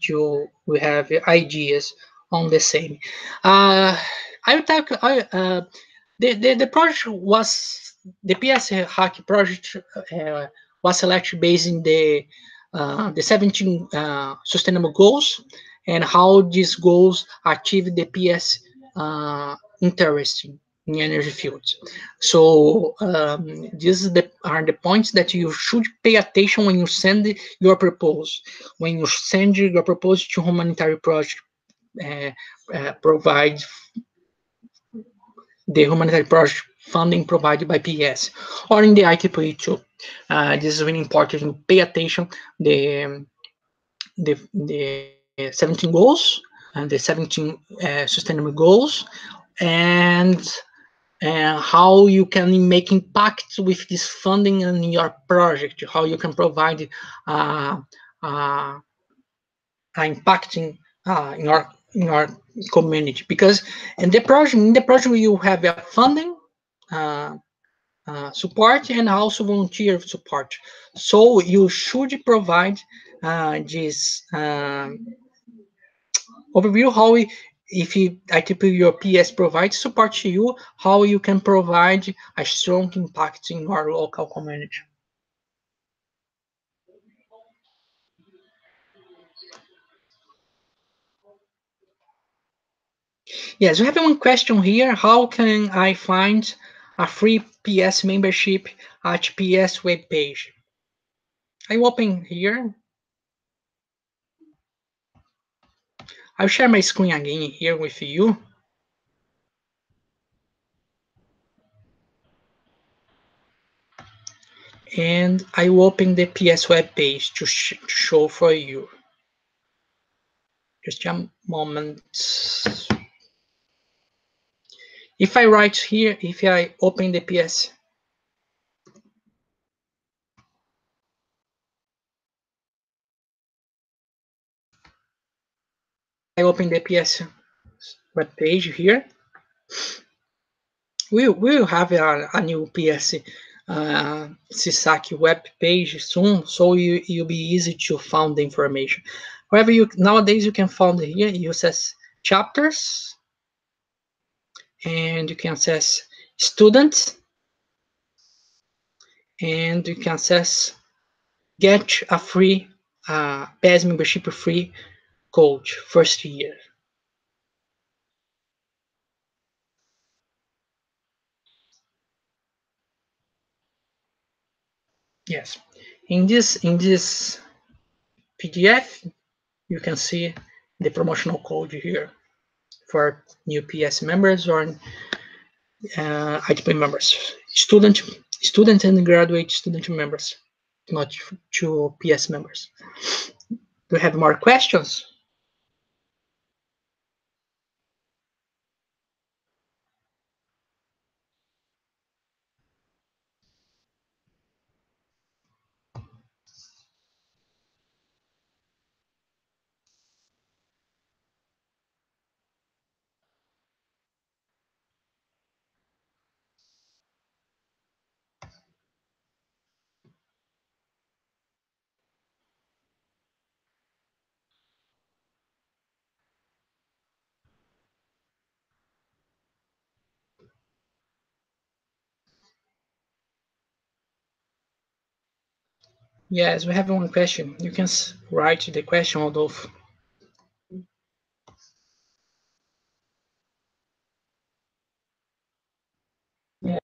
to we have ideas on the same. I will talk. The project was the PES Hack project was selected based in the 17 sustainable goals and how these goals achieve the PES interest in energy fields. So these are the points that you should pay attention when you send your proposal. When you send your proposal to humanitarian project, provide the humanitarian project funding provided by PES, or in the IEEE too. This is really important to pay attention the 17 goals and the 17 sustainable goals, and how you can make impact with this funding in your project, how you can provide impacting in our community. Because in the project you have a funding support and also volunteer support. So you should provide this overview how if you IEEE your PES provides support to you, how you can provide a strong impact in our local community. Yes, we have one question here. How can I find a free PES membership at PES webpage? I open here. I'll share my screen again here with you. And I will open the PES web page to show for you. Just a moment. If I write here, if I open the PES, I open the PES web page here. We will have a new PES CSAC web page soon, so you'll be easy to find the information. However, nowadays you can find here, you access chapters, and you can access students, and you can access get a free PES membership free code first year. Yes, in this PDF you can see the promotional code here for new PES members or IEEE members, student and graduate student members, not to PES members. Do you have more questions? Yes, we have one question. You can write the question, Adolfo. Yeah.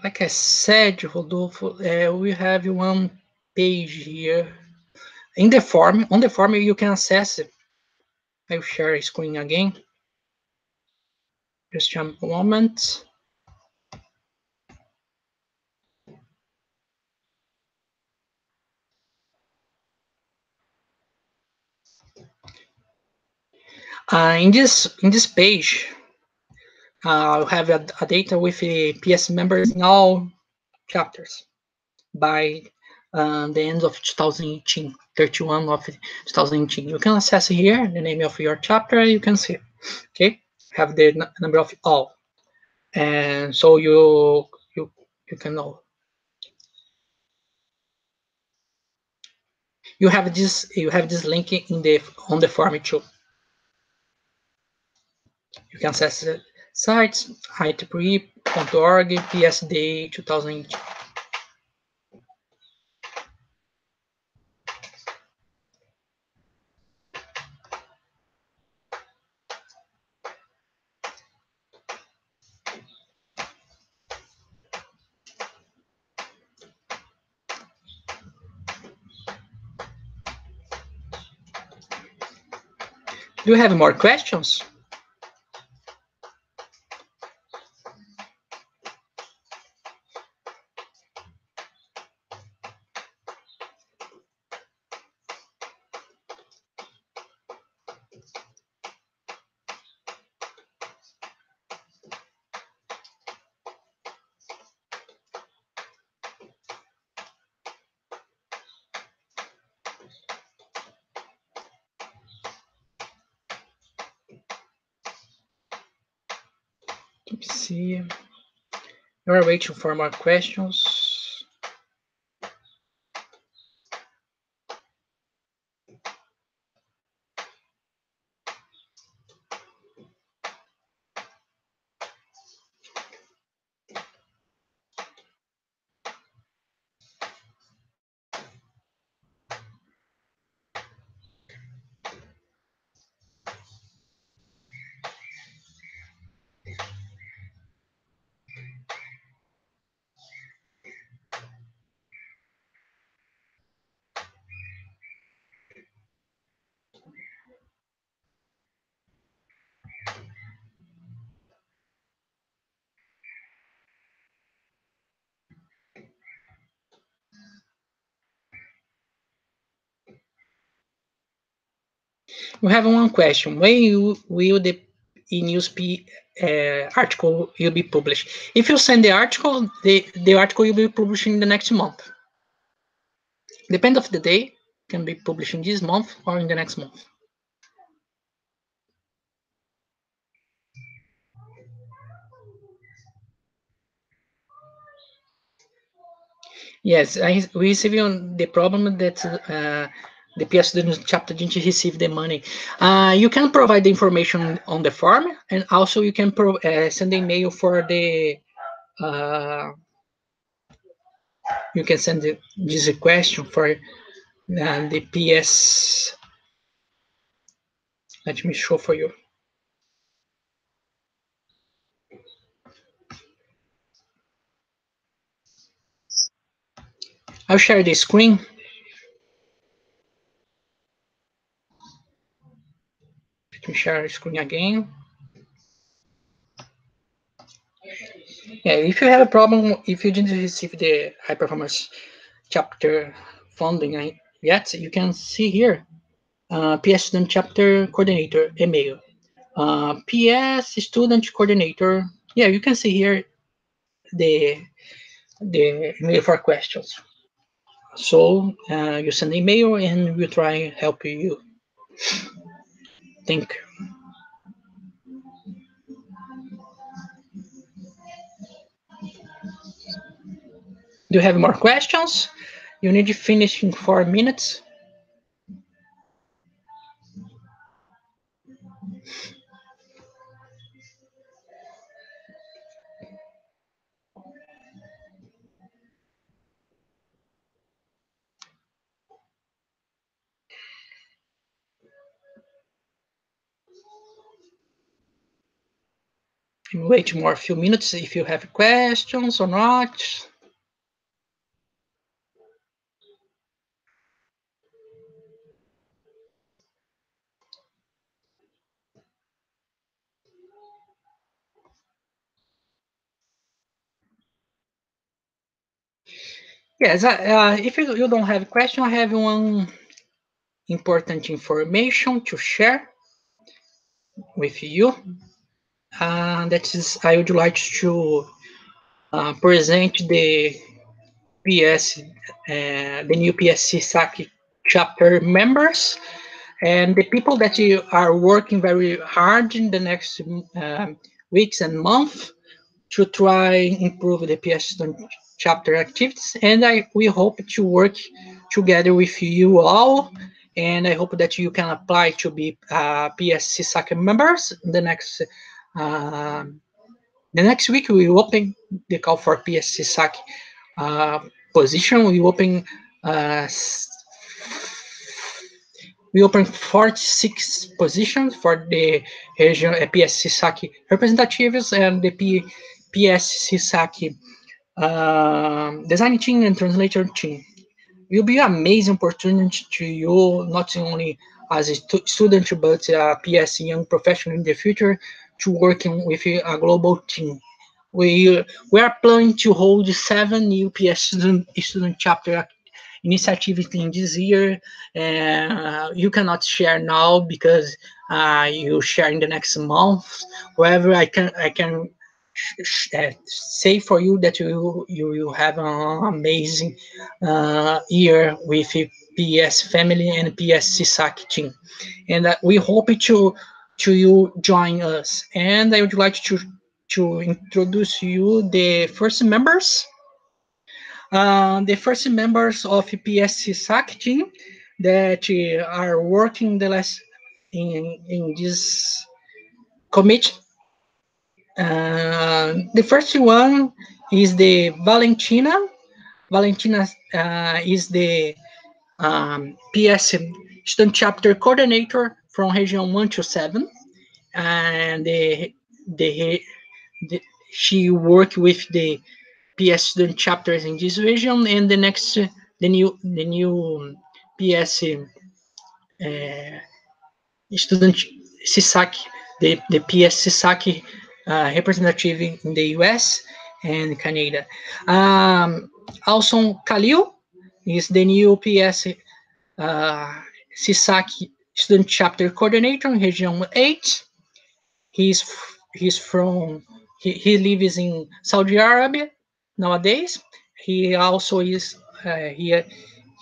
Like I said, Rodolfo, we have one page here. In the form, on the form, you can access it. I'll share a screen again. Just a moment. In this page, I'll have a data with the PS members in all chapters by the end of 2018, 31 of 2018. You can access here the name of your chapter. You can see, okay, have the number of all, and so you can know. You have this link in the on the form too. You can access the sites IEEE.org PSD 2018. Do you have more questions? Let me see. You're waiting for more questions. We have one question. When will the e-news article will be published? If you send the article, the article will be published in the next month. Depend of the day, can be published in this month or in the next month. Yes, we received the problem that the PS chapter didn't receive the money. You can provide the information on the form, and also you can send an email for the. You can send this question for the PS. Let me show for you. I'll share the screen. Let me share the screen again. Yeah, if you have a problem, if you didn't receive the high performance chapter funding yet, you can see here PS Student Chapter Coordinator email. PS Student Coordinator. Yeah, you can see here the email for questions. So you send email and we'll try help you. Think. Do you have more questions? You need to finish in 4 minutes. Wait more a few minutes if you have questions or not. Yes, if you don't have a question, I have one important information to share with you. that is, I would like to present the PS, the new PES CSAC chapter members, and the people that you are working very hard in the next weeks and months to try improve the PES chapter activities. And we hope to work together with you all. And I hope that you can apply to be PES CSAC members. Uh, the next week we will open the call for PES CSAC position. Uh, we open 46 positions for the region PES CSAC representatives and the PES CSAC design team and translator team. It will be an amazing opportunity to you, not only as a student, but a PES young professional in the future, to working with a global team. We are planning to hold 7 new PES student chapter initiatives in this year. You cannot share now because you share in the next month. However, I can say for you that you will have an amazing year with PES family and PES CSAC team, and we hope to you join us. And I would like to introduce you the first members. The first members of PES CSAC team that are working the last in this committee. The first one is the Valentina. Valentina is the PES student chapter coordinator from region 1 to 7, and the, she worked with the PES student chapters in this region. And the new PES student CSAC, the PES CSAC representative in the US and Canada. Also, Khalil is the new PES CSAC student chapter coordinator in Region 8. He's from he lives in Saudi Arabia nowadays. He also is he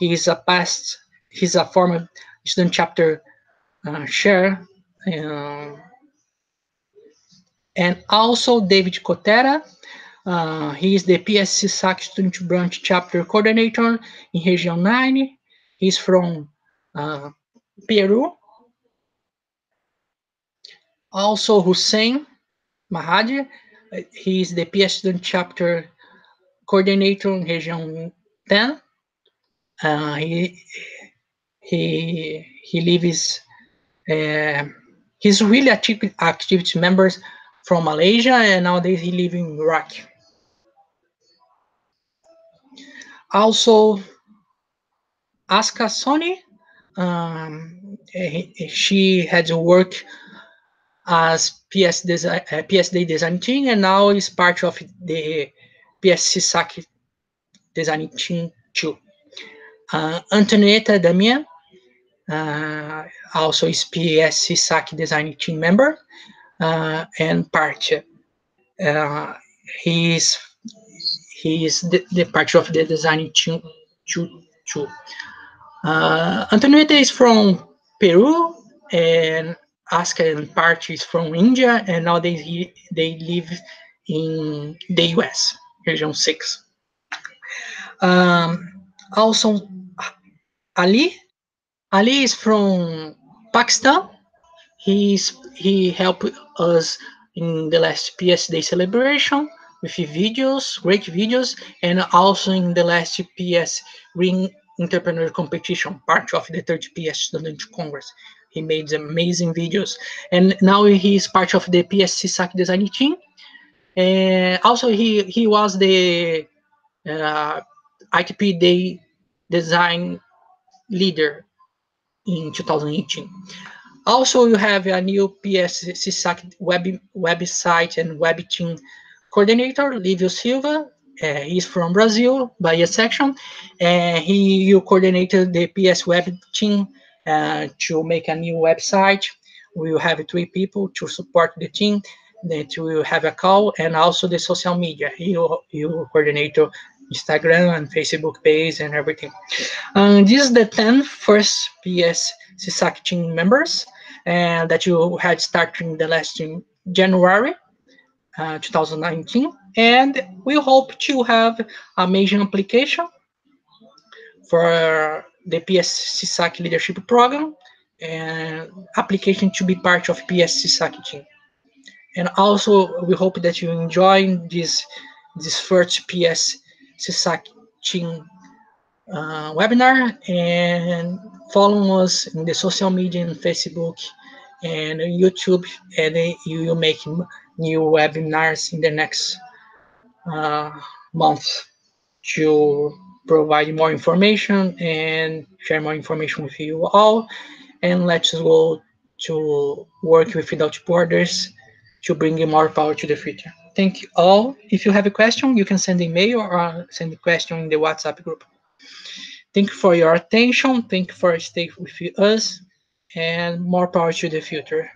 is he's a former student chapter chair, and also David Cotera. He is the PES CSAC student branch chapter coordinator in Region 9. He's from Peru. Also, Hussein Mahadi, he is the PES student chapter coordinator in Region 10. He lives. He's really activity members from Malaysia, and nowadays he lives in Iraq. Also, Aska Sony, she had worked as PSD Design Team, and now is part of the PES CSAC Design Team too. Antonieta Damian also is PES CSAC Design Team member and part. He is the part of the design team too. Antonieta is from Peru, and Aska and Part is from India, and now they live in the US, Region 6. Also, Ali is from Pakistan. He helped us in the last PES Day celebration with videos, great videos, and also in the last PES Ring Entrepreneur Competition, part of the third PES Student Congress. He made amazing videos, and now he is part of the PES CSAC design team. Also, he was the ITP Day design leader in 2018. Also, you have a new PES CSAC website and web team coordinator, Lívio Silva. He's from Brazil, Bahia section. You coordinated the PES web team to make a new website. We will have 3 people to support the team. that we will have a call, and also the social media. You coordinate Instagram and Facebook page and everything. This is the 10 first PES SAC team members that you had starting the last in January 2019, and we hope to have a major application for the PES SAC leadership program and application to be part of PES SAC team. And also, we hope that you enjoy this first PES SAC team webinar, and follow us in the social media and Facebook and YouTube, and you will make new webinars in the next month to provide more information and share more information with you all. And let's go to work with Without Borders to bring more power to the future. Thank you all. If you have a question, you can send an email or send a question in the WhatsApp group. Thank you for your attention. Thank you for staying with us, and more power to the future.